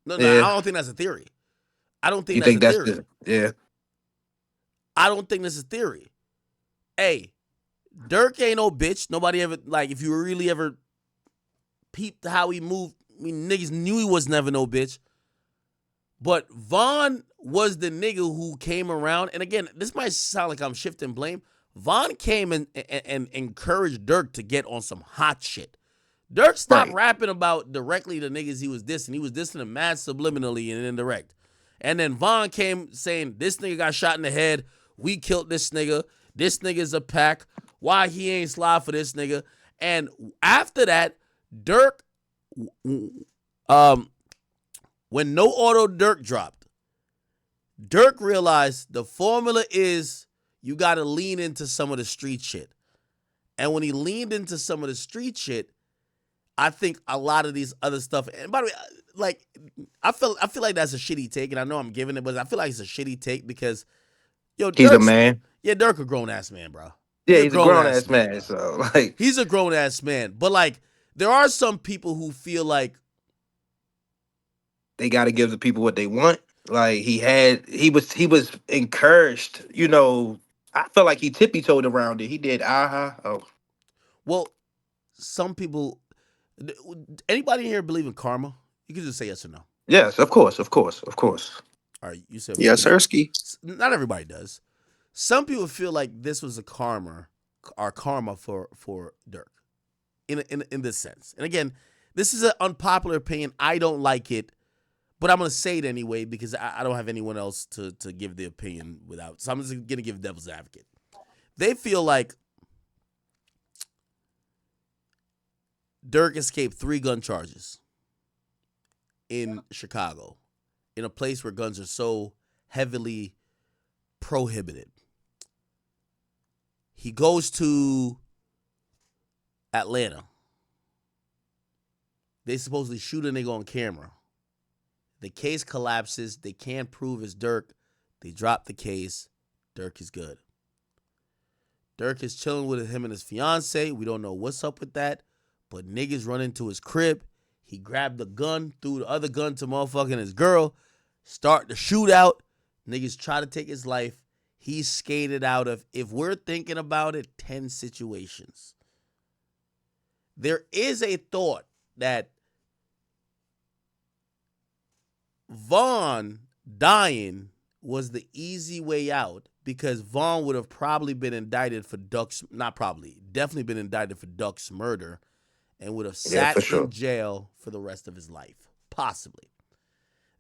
No, Yeah. I don't think that's a theory. I don't think You that's think a that's theory. yeah. I don't think that's a theory. Hey, Durk ain't no bitch. Nobody ever, like, if you really ever peeped how he moved, I mean, niggas knew he was never no bitch. But Vaughn was the nigga who came around. And again, this might sound like I'm shifting blame. Vaughn came and encouraged Durk to get on some hot shit. Durk stopped rapping about directly the niggas he was dissing. He was dissing them mad subliminally and indirect. And then Vaughn came saying, this nigga got shot in the head. We killed this nigga. This nigga's a pack. Why he ain't slide for this nigga? And after that, Durk, when No Auto Durk dropped, Durk realized the formula is you got to lean into some of the street shit. And when he leaned into some of the street shit, I think a lot of these other stuff, and by the way, like, I feel like that's a shitty take, and I know I'm giving it, but I feel like it's a shitty take because, yo, He's a man. Yeah, Durk a grown-ass man, bro. Yeah, he's a grown-ass man, so, like. He's a grown-ass man, but, like, there are some people who feel like they got to give the people what they want. Like he was encouraged. You know, I felt like he tippy toed around it. He did. Oh, Well, some people. Anybody here believe in karma? You can just say yes or no. yes, of course, of course, of course. All right, you said Yes, Sirski. not everybody does. Some people feel like this was a karma for Durk in this sense. And again, this is an unpopular opinion. I don't like it, but I'm gonna say it anyway because I don't have anyone else to give the opinion without. So I'm just gonna give devil's advocate. They feel like Durk escaped 3 gun charges in Chicago, in a place where guns are so heavily prohibited. He goes to Atlanta. They supposedly shoot a nigga on camera. The case collapses. They can't prove it's Durk. They drop the case. Durk is good. Durk is chilling with him and his fiance. We don't know what's up with that. But niggas run into his crib. He grabbed the gun, threw the other gun to motherfucking his girl. Start the shootout. Niggas try to take his life. He skated out of, if we're thinking about it, 10 situations. There is a thought that Vaughn dying was the easy way out because Vaughn would have probably been indicted for definitely been indicted for Duck's murder and would have sat in jail for the rest of his life, possibly.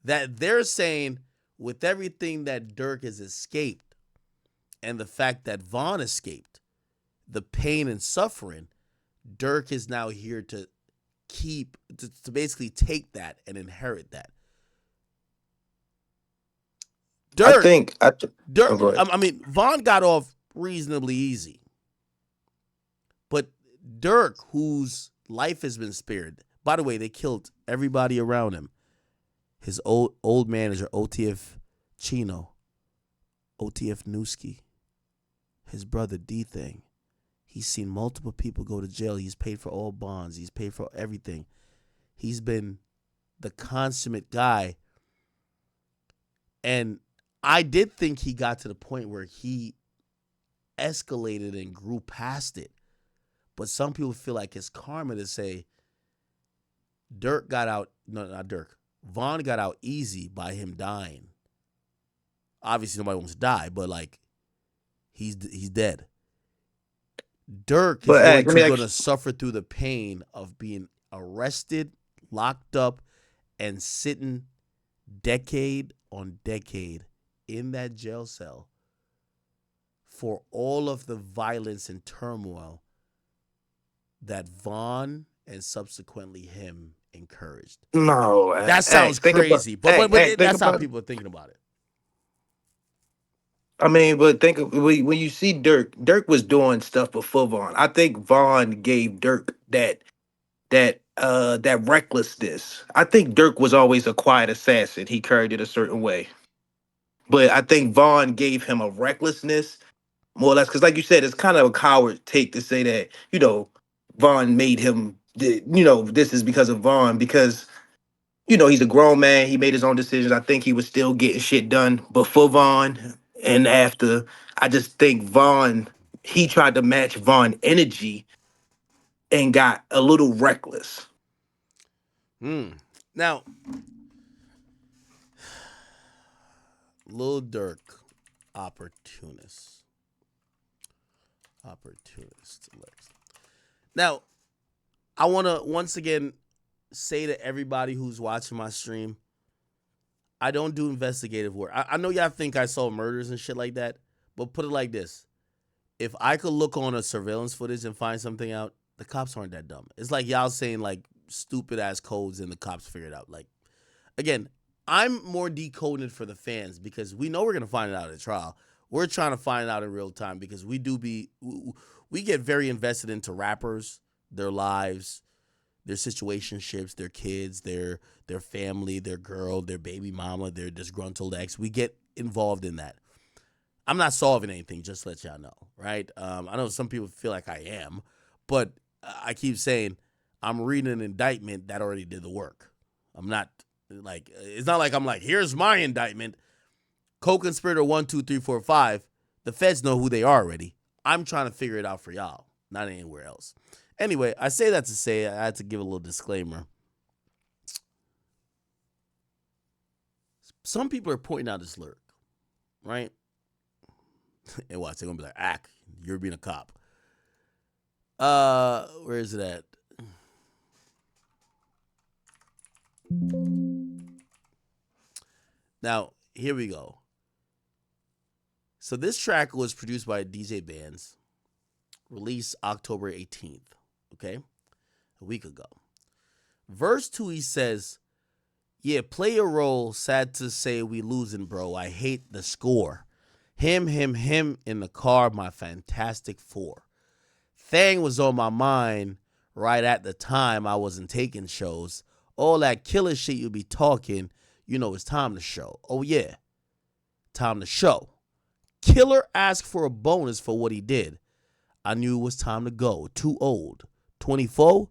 That they're saying with everything that Durk has escaped and the fact that Vaughn escaped, the pain and suffering, Durk is now here to to basically take that and inherit that. I mean, Vaughn got off reasonably easy. But Durk, whose life has been spared, by the way, they killed everybody around him. His old manager, OTF Chino, OTF Newski, his brother D-Thing. He's seen multiple people go to jail. He's paid for all bonds. He's paid for everything. He's been the consummate guy. And I did think he got to the point where he escalated and grew past it. But some people feel like it's karma to say Durk got out. No, not Durk. Vaughn got out easy by him dying. Obviously, nobody wants to die, but like, he's dead. Durk is going to suffer through the pain of being arrested, locked up, and sitting decade on decade in that jail cell for all of the violence and turmoil that Vaughn and subsequently him encouraged. No, that sounds crazy, but that's how people are thinking about it. I mean, but think of when you see Durk was doing stuff before Vaughn. I think Vaughn gave Durk that recklessness. I think Durk was always a quiet assassin. He carried it a certain way. But I think Vaughn gave him a recklessness, more or less, because like you said, it's kind of a coward take to say that, Vaughn made him, this is because of Vaughn, because, he's a grown man. He made his own decisions. I think he was still getting shit done before Vaughn and after. I just think Vaughn, he tried to match Vaughn energy and got a little reckless. Now, Lil Durk, opportunist. Now, I want to once again say to everybody who's watching my stream, I don't do investigative work. I know y'all think I saw murders and shit like that, but put it like this. If I could look on a surveillance footage and find something out, the cops aren't that dumb. It's like y'all saying like stupid ass codes and the cops figure it out. Like, again, I'm more decoding for the fans because we know we're going to find it out at trial. We're trying to find it out in real time because we get very invested into rappers, their lives, their situationships, their kids, their family, their girl, their baby mama, their disgruntled ex. We get involved in that. I'm not solving anything, just to let y'all know, right? I know some people feel like I am, but I keep saying I'm reading an indictment that already did the work. I'm not Like, it's not like I'm like, here's my indictment. Co-conspirator 1, 2, 3, 4, 5. The feds know who they are already. I'm trying to figure it out for y'all, not anywhere else. Anyway, I say that to say I had to give a little disclaimer. Some people are pointing out this lyric, right? And watch, they're gonna be like, you're being a cop. Where is it at? Now, here we go. So this track was produced by DJ Bands, released October 18th, okay? A week ago. Verse 2, he says, yeah, play a role, sad to say we losing, bro. I hate the score. Him in the car, my Fantastic Four. Thang was on my mind right at the time I wasn't taking shows. All that killer shit you be talking, you know it's time to show. Oh yeah, time to show. Killer asked for a bonus for what he did. I knew it was time to go. Too old. 24?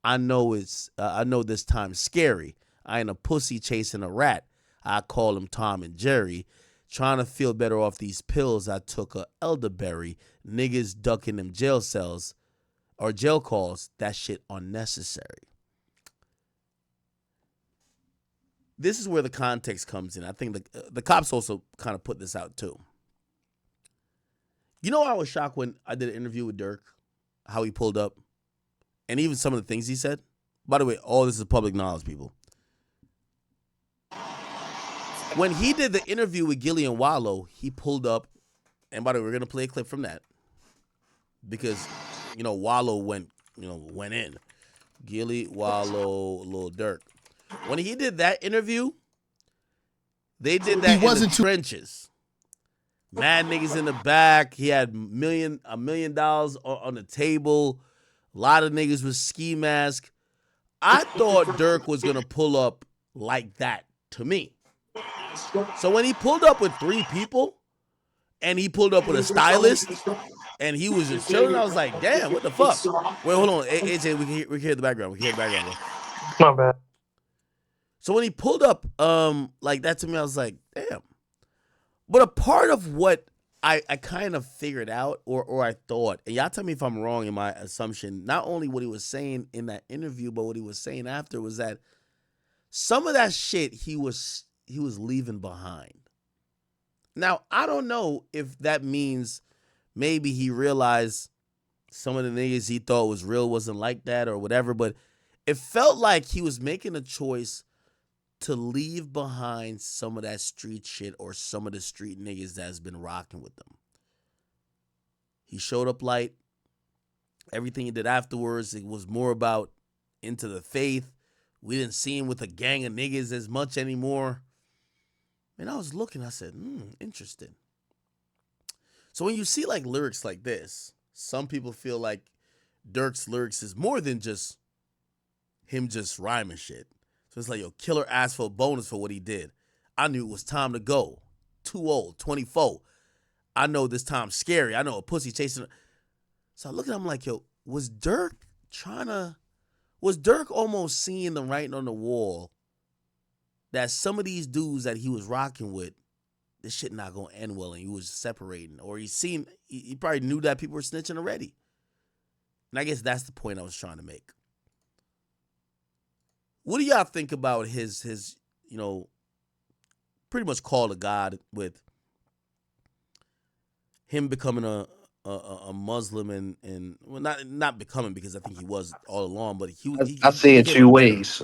I know this time's scary. I ain't a pussy chasing a rat. I call him Tom and Jerry. Trying to feel better off these pills I took a elderberry. Niggas ducking them jail cells or jail calls. That shit unnecessary. This is where the context comes in. I think the cops also kind of put this out too. You know, I was shocked when I did an interview with Durk, how he pulled up, and even some of the things he said. By the way, all this is public knowledge, people. When he did the interview with Gilly and Wallow, he pulled up, and by the way, we're gonna play a clip from that because Wallow went in. Gilly, Wallow, Lil Durk. When he did that interview, they did that in the trenches. Mad niggas in the back. He had $1 million on the table. A lot of niggas with ski mask. I thought Durk was gonna pull up like that to me. So when he pulled up with 3 people, and he pulled up with a stylist, and he was just chilling, I was like, damn, what the fuck? Wait, hold on, AJ, we can hear the background. We can hear the background, bro. My bad. So when he pulled up like that to me, I was like, damn. But a part of what I kind of figured out or I thought, and y'all tell me if I'm wrong in my assumption, not only what he was saying in that interview, but what he was saying after was that some of that shit he was leaving behind. Now, I don't know if that means maybe he realized some of the niggas he thought was real wasn't like that or whatever, but it felt like he was making a choice to leave behind some of that street shit or some of the street niggas that's been rocking with them. He showed up light. Everything he did afterwards, it was more about into the faith. We didn't see him with a gang of niggas as much anymore. And I was looking, I said, interesting. So when you see like lyrics like this, some people feel like Durk's lyrics is more than just him just rhyming shit. So it's like, yo, Killer asked for a bonus for what he did. I knew it was time to go. Too old, 24. I know this time's scary. I know a pussy chasing. So I look at him like, yo, was Durk almost seeing the writing on the wall that some of these dudes that he was rocking with, this shit not gonna end well, and he was separating, or he probably knew that people were snitching already. And I guess that's the point I was trying to make. What do y'all think about his pretty much call to God with him becoming a Muslim and well, not becoming, because I think he was all along, but I see it two ways.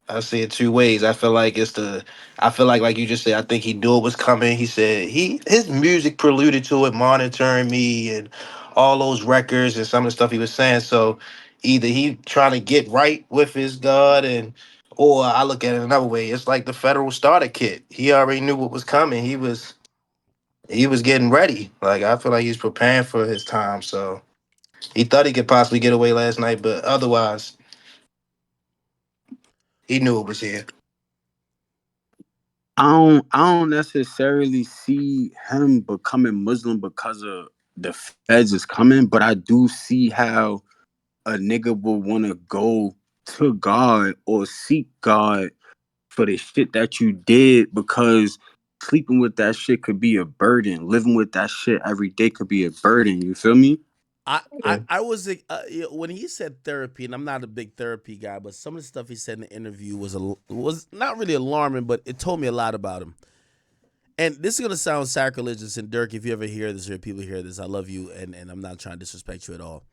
I see it two ways. I feel like like you just said, I think he knew it was coming. He said his music preluded to it, monitoring me and all those records and some of the stuff he was saying. So either he trying to get right with his God, or I look at it another way. It's like the federal starter kit. He already knew what was coming. He was getting ready. Like, I feel like he's preparing for his time. So he thought he could possibly get away last night, but otherwise he knew it was here. I don't necessarily see him becoming Muslim because of the feds is coming, but I do see how a nigga will want to go to God or seek God for the shit that you did, because sleeping with that shit could be a burden. Living with that shit every day could be a burden. You feel me? I was when he said therapy, and I'm not a big therapy guy, but some of the stuff he said in the interview was not really alarming, but it told me a lot about him. And this is gonna sound sacrilegious, and Durk, if you ever hear this or people hear this, I love you, and I'm not trying to disrespect you at all.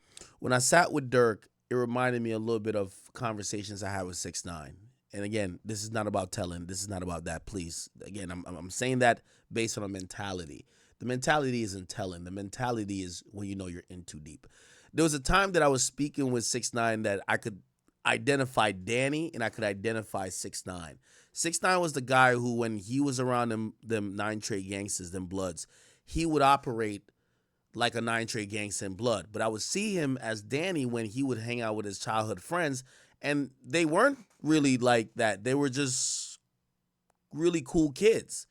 When I sat with Durk, it reminded me a little bit of conversations I had with 6ix9ine. And again, this is not about telling. This is not about that. Please, again, I'm saying that based on a mentality. The mentality isn't telling. The mentality is when you know you're in too deep. There was a time that I was speaking with 6ix9ine that I could identify Danny and I could identify 6ix9ine. 6ix9ine was the guy who, when he was around them 9 Trey gangsters, them Bloods, he would operate like a 9 Trey gangster in Blood. But I would see him as Danny when he would hang out with his childhood friends, and they weren't really like that. They were just really cool kids.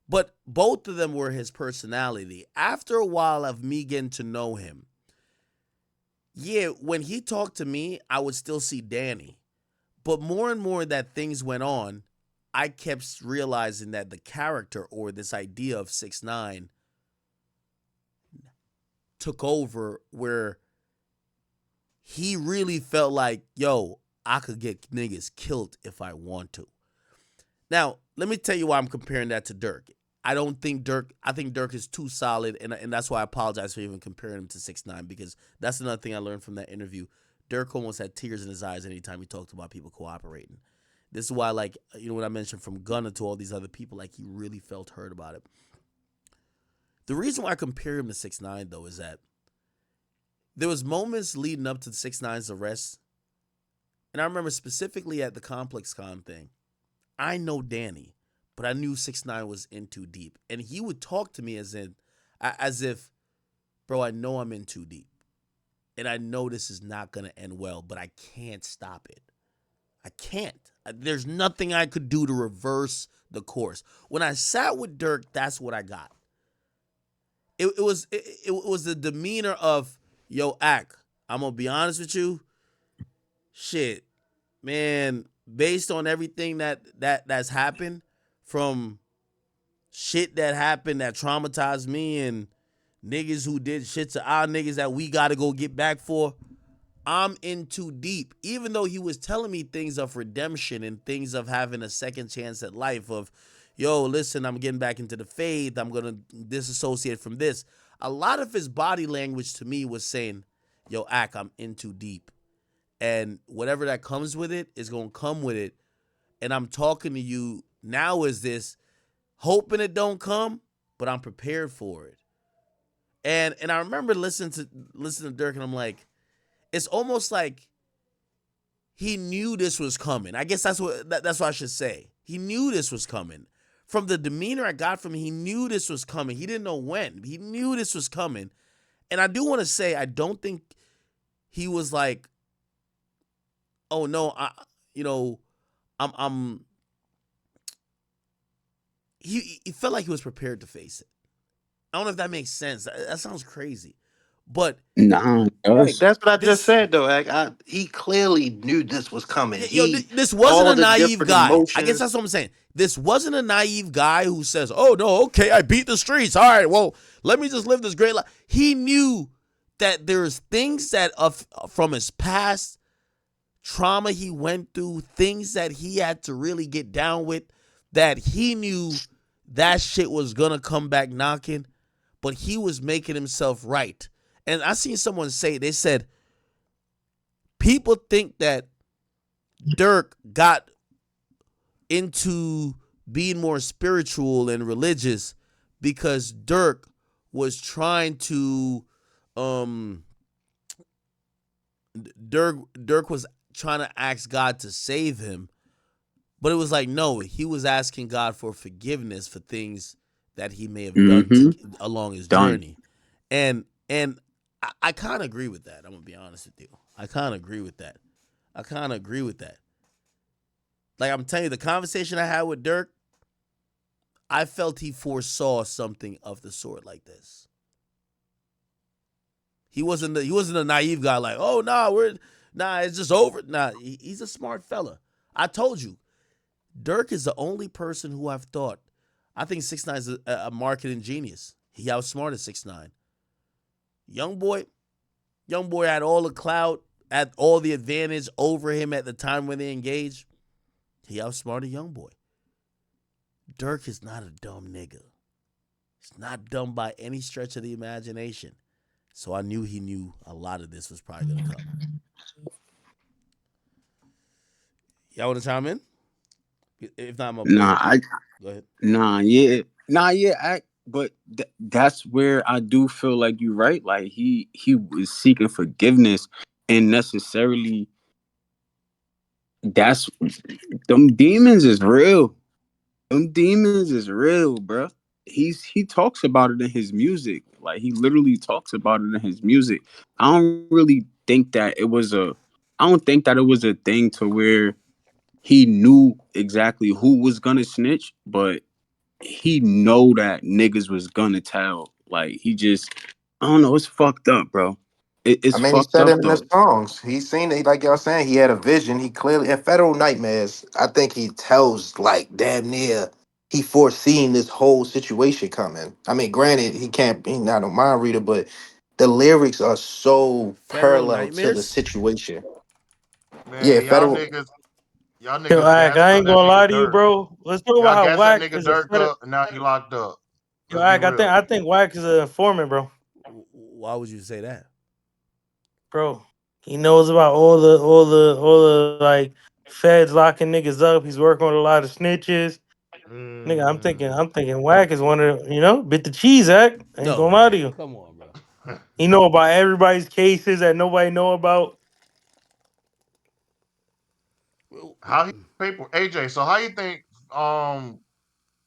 But both of them were his personality. After a while of me getting to know him, yeah, when he talked to me, I would still see Danny. But more and more that things went on, I kept realizing that the character or this idea of 6ix9ine took over, where he really felt like, yo, I could get niggas killed if I want to. Now, let me tell you why I'm comparing that to Durk. I think Durk is too solid, and that's why I apologize for even comparing him to 6ix9ine, because that's another thing I learned from that interview. Durk almost had tears in his eyes anytime he talked about people cooperating. This is why, like, when I mentioned from Gunna to all these other people, like, he really felt hurt about it. The reason why I compare him to 6ix9ine, though, is that there was moments leading up to 6ix9ine's arrest, and I remember specifically at the Complex Con thing, I know Danny, but I knew 6ix9ine was in too deep. And he would talk to me as if, bro, I know I'm in too deep. And I know this is not going to end well, but I can't stop it. I can't. There's nothing I could do to reverse the course. When I sat with Durk, that's what I got. It was the demeanor of, yo, Ak, I'm going to be honest with you. Shit, man, based on everything that's happened, from shit that happened that traumatized me and niggas who did shit to our niggas that we got to go get back for, I'm in too deep. Even though he was telling me things of redemption and things of having a second chance at life, of, yo, listen, I'm getting back into the faith, I'm going to disassociate from this. A lot of his body language to me was saying, yo, Ak, I'm in too deep. And whatever that comes with it is going to come with it. And I'm talking to you now as this, hoping it don't come, but I'm prepared for it. And I remember listening to Durk, and I'm like, it's almost like he knew this was coming. I guess that's what I should say. He knew this was coming. From the demeanor I got from him, he knew this was coming. He didn't know when. He knew this was coming. And I do want to say, I don't think he was like, oh no, he felt like he was prepared to face it. I don't know if that makes sense. That sounds crazy. But Nah, right, that's what I just said though. He clearly knew this was coming. This wasn't a naive guy. Emotions. I guess that's what I'm saying. This wasn't a naive guy who says, oh no, okay, I beat the streets. All right, well, let me just live this great life. He knew that there's things that from his past, trauma he went through, things that he had to really get down with, that he knew that shit was gonna come back knocking, but he was making himself right. And I seen someone say, they said, people think that Durk got into being more spiritual and religious because Durk was trying to, Durk was trying to ask God to save him. But it was like, no, he was asking God for forgiveness for things that he may have done along his journey. And I kind of agree with that. I'm going to be honest with you. I kind of agree with that. Like, I'm telling you, the conversation I had with Durk, I felt he foresaw something of the sort like this. He wasn't a naive guy like, oh, it's just over. Nah, he's a smart fella. I told you. Durk is the only person who I've thought. I think 6ix9ine is a marketing genius. He outsmarted 6ix9ine. Young boy had all the clout, had all the advantage over him at the time when they engaged. He outsmarted Young boy. Durk is not a dumb nigga. He's not dumb by any stretch of the imagination. So I knew he knew a lot of this was probably gonna come. Y'all want to chime in? If not, I'm gonna play. Go ahead. But that's where I do feel like you're right. Like he was seeking forgiveness, and necessarily that's them demons is real. Them demons is real, bro. He talks about it in his music. Like he literally talks about it in his music. I don't really think that it was a. I don't think that it was a thing to where he knew exactly who was gonna snitch, but he know that niggas was gonna tell. Like he just, I don't know. It's fucked up, bro. It's I mean, he fucked said up it in though. his songs. He's seen it, like y'all saying. He had a vision. He clearly in Federal Nightmares. I think he tells like damn near he foreseen this whole situation coming. I mean, granted, he can't. He's not a mind reader, but the lyrics are so Federal parallel to the Nightmares? situation. Yeah, Man, Federal. y'all Yo, niggas Ag, gassed I up ain't that gonna nigga lie to you, Dirk. bro. Let's talk about Y'all how gassed that Wack nigga is a Dirk fed. up, and now he locked up. Yo, Let's be Ag, real. I think Wack is an informant, bro. Why would you say that? Bro, he knows about all the like feds locking niggas up. He's working with a lot of snitches. Nigga, I'm thinking Wack is one of bit the cheese act. I ain't No, gonna lie to man. you. Come on, bro. He know about everybody's cases that nobody know about. How he paper AJ? So how you think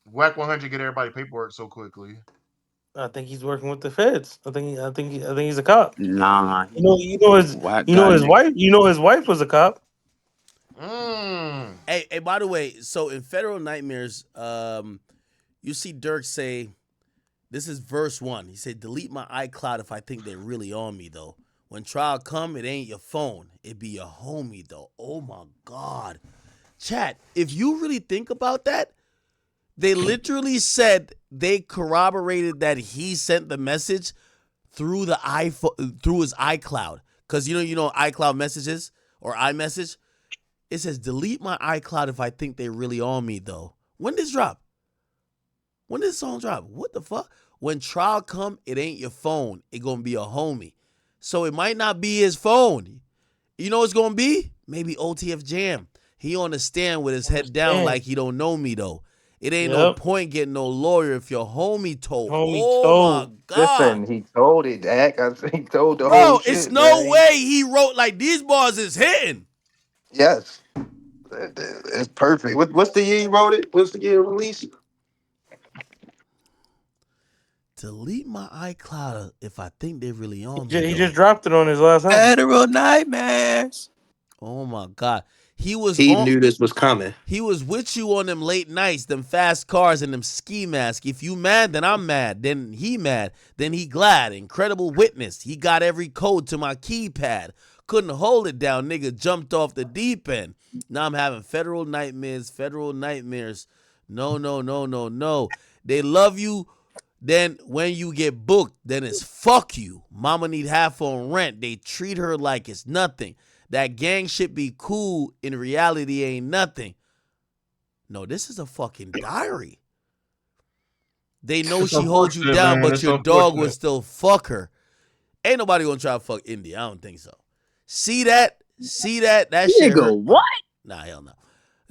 Whack 100 get everybody paperwork so quickly? I think he's working with the feds. I think he's a cop. Nah, Wack You know got his niggas. wife. You know his wife was a cop. Hey, by the way, so in Federal Nightmares, you see Durk say, this is verse 1. He said, delete my iCloud if I think they're really on me, though. When trial come, it ain't your phone. It be your homie, though. Oh, my God. Chat, if you really think about that, they literally said they corroborated that he sent the message through the iPhone, through his iCloud. Because you know iCloud messages or iMessage? It says, delete my iCloud if I think they really on me, though. When did this drop? When did this song drop? What the fuck? When trial come, it ain't your phone. It gonna be a homie. So it might not be his phone. You know what's gonna be? Maybe OTF Jam. He on the stand with his head down like he don't know me, though. It ain't no Yep. point getting no lawyer if your homie told. Homie Oh my told. God. Listen, he told it, Dak. He told the whole Bro, it's shit, no man. way he wrote like these bars is hitting. Yes, it's perfect. What's the year he wrote it? What's the year release? Delete my iCloud if I think they really on me, He though. just dropped it on his last album. Federal Nightmares. Oh my God. He was He on knew this was coming. He was with you on them late nights, them fast cars, and them ski masks. If you mad, then I'm mad. Then he mad. Then he glad. Incredible witness. He got every code to my keypad. Couldn't hold it down. Nigga jumped off the deep end. Now I'm having federal nightmares. Federal nightmares. No, no, no, no, no. They love you. Then when you get booked, then it's fuck you. Mama need half on rent. They treat her like it's nothing. That gang shit be cool. In reality, ain't nothing. No, this is a fucking diary. They know It's she holds you unfortunate, down, man. but It's your dog will unfortunate. still fuck her. Ain't nobody gonna try to fuck India. I don't think so. See that? See that? That shit hurt. Nigga, what? Nah, hell no.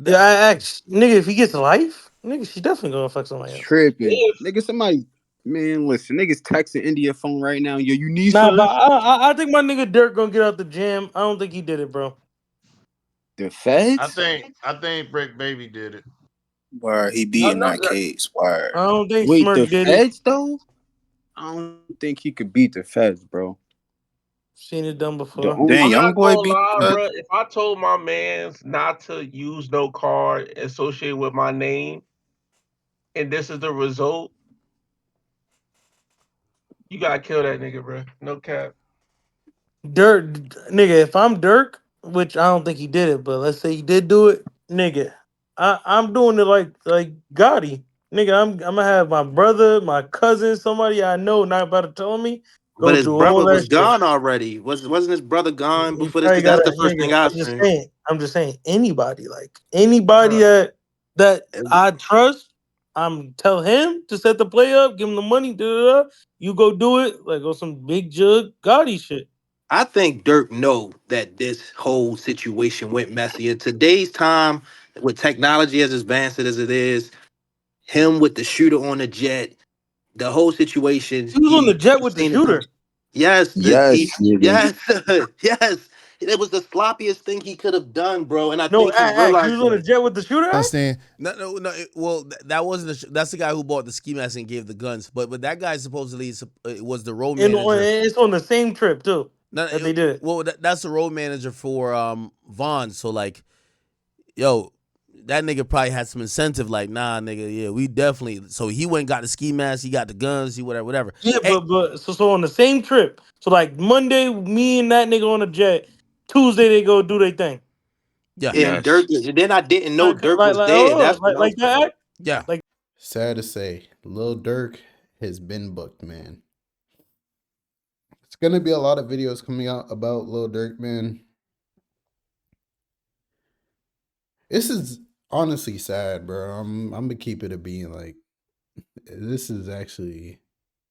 Yeah, I asked, nigga, if he gets life, nigga, she definitely gonna fuck somebody else. Tripping. Nigga, somebody, man, listen, niggas texting India phone right now. Yo, you need Nah, but some? I think my nigga Dirk gonna get out the gym. I don't think he did it, bro. The I feds? think I think Brick Baby did it. Where he be in that case. Where? I don't think Wait, the Smirk did it. feds though? I don't think he could beat the feds, bro. Seen it done The before. only Damn, I'm young not boy gonna beat lie, the feds. bro. If I told my mans not to use no card associated with my name, and this is the result, you gotta kill that nigga, bro. No cap. Dirk, nigga, if I'm Dirk, which I don't think he did it, but let's say he did do it, nigga. I'm doing it like Gotti. Nigga, I'm gonna have my brother, my cousin, somebody I know not about to tell me, But go his do all brother that was shit. gone already. Wasn't his brother gone He before this? probably Because got that's a the first nigga. thing I seen. I'm just saying anybody, like anybody that I trust, I'm tell him to set the play up, give him the money, you go do it, like on some big jug Gotti shit. I think Dirk know that this whole situation went messy. In today's time, with technology as advanced as it is, him with the shooter on the jet, the whole situation. He was on the jet with the Seen it. shooter. Yes, Yes, nigga. yes, yes. It was the sloppiest thing he could have done, bro. And I No, think he he realized was on the that. jet with the shooter. No, no, no. Well, that wasn't. That's the guy who bought the ski mask and gave the guns. But that guy supposedly was the road And manager. it's on the same trip too No, that they did. well, that's the road manager for Vaughn. So like, yo, that nigga probably had some incentive. Like, nah, nigga, yeah, we definitely. So he went and got the ski mask. He got the guns. He whatever. Yeah, Hey, but so on the same trip. So like Monday, me and that nigga on a jet. Tuesday they go do their thing. Yeah. And Dirk, then I didn't know Dirk was there. That's what else. Like that. Yeah. Like Sad to say, Lil Durk has been booked, man. It's gonna be a lot of videos coming out about Lil Durk, man. This is honestly sad, bro. I'm gonna keep it a being. Like, this is actually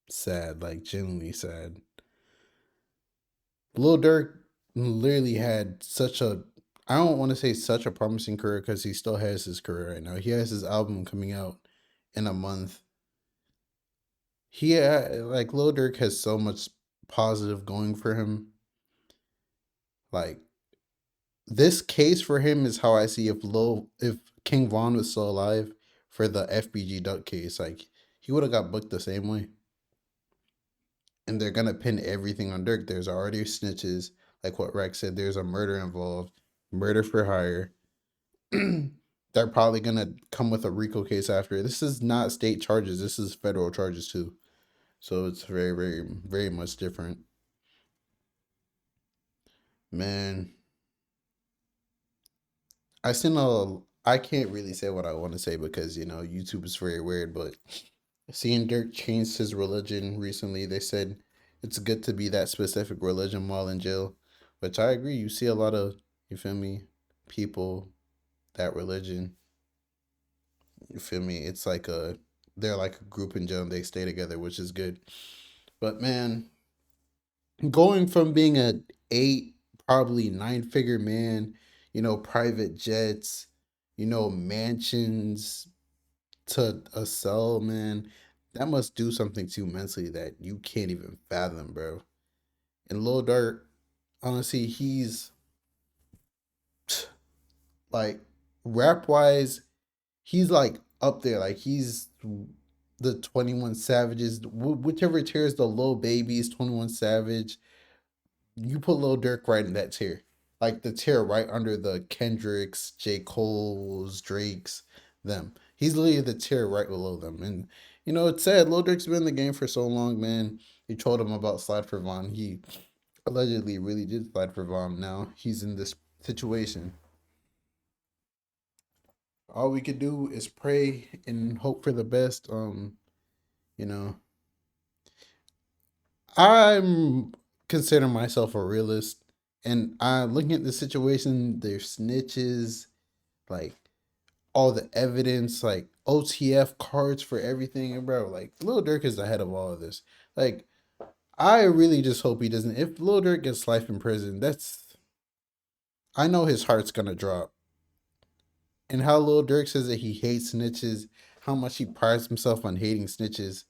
sad, like genuinely sad. Lil Durk literally had such a, I don't want to say such a promising career because he still has his career right now. He has his album coming out in a month. Like Lil Durk has so much positive going for him. Like, this case for him is how I see if King Vaughn was still alive for the FBG Duck case, like he would have got booked the same way. And they're gonna pin everything on Dirk. There's already snitches, like what Rex said. There's a murder involved, murder for hire. They're probably gonna come with a RICO case after. This is not state charges. This is federal charges too. So it's very, very, very much different. Man, I can't really say what I want to say because YouTube is very weird, but seeing Dirk change his religion recently, they said it's good to be that specific religion while in jail, which I agree. You see a lot of, you feel me, people that religion, you feel me? It's like they're like a group in jail and they stay together, which is good. But man, going from being a 8, probably 9-figure man, private jets, mansions, to a cell, man, that must do something to you mentally that you can't even fathom, bro. And Lil Durk, honestly, he's like, rap wise, he's like up there. Like, he's the 21 Savages, whichever tier is the Lil Babies, 21 Savage. You put Lil Durk right in that tier. Like the tier right under the Kendricks, J. Cole's, Drake's, them. He's literally the tier right below them. And it's sad. Lil Durk's been in the game for so long, man. You told him about Slide for Vaughn. He allegedly really did slide for Vaughn. Now he's in this situation. All we could do is pray and hope for the best. You know, I'm considering myself a realist, and I'm looking at the situation. There's snitches, like all the evidence, like OTF cards for everything, and bro, like Lil Durk is ahead of all of this. Like, I really just hope he doesn't. If Lil Durk gets life in prison, I know his heart's gonna drop. And how Lil Durk says that he hates snitches, how much he prides himself on hating snitches.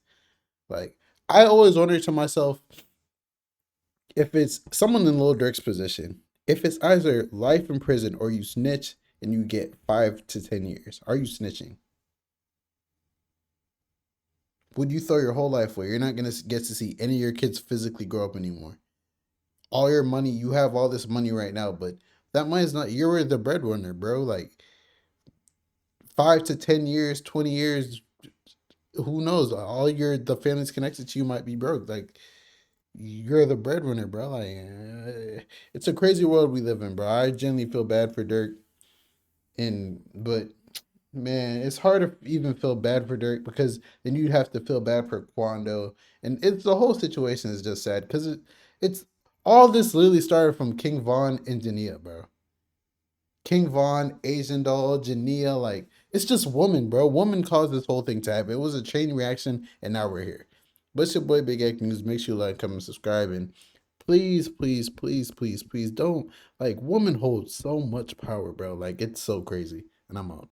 Like, I always wonder to myself, if it's someone in Lil Durk's position, if it's either life in prison or you snitch and you get 5 to 10 years, are you snitching? Would you throw your whole life away? You're not going to get to see any of your kids physically grow up anymore. All your money, you have all this money right now, but that money is not, you're the breadwinner, bro. Like, 5 to 10 years, 20 years, who knows? The family's connected to you might be broke. Like, you're the breadwinner, bro. Like, it's a crazy world we live in, bro. I genuinely feel bad for Dirk, but Man, it's hard to even feel bad for Dirk because then you'd have to feel bad for Quando, and it's the whole situation is just sad because it's all this literally started from King Vaughn and Jania, bro. King Vaughn, Asian Doll, Jania, like it's just woman, bro. Woman caused this whole thing to happen. It was a chain reaction, and now we're here. But it's your boy Big X News. Make sure you like, comment, subscribe, and please, please, please, please, please don't like woman holds so much power, bro. Like it's so crazy. And I'm out.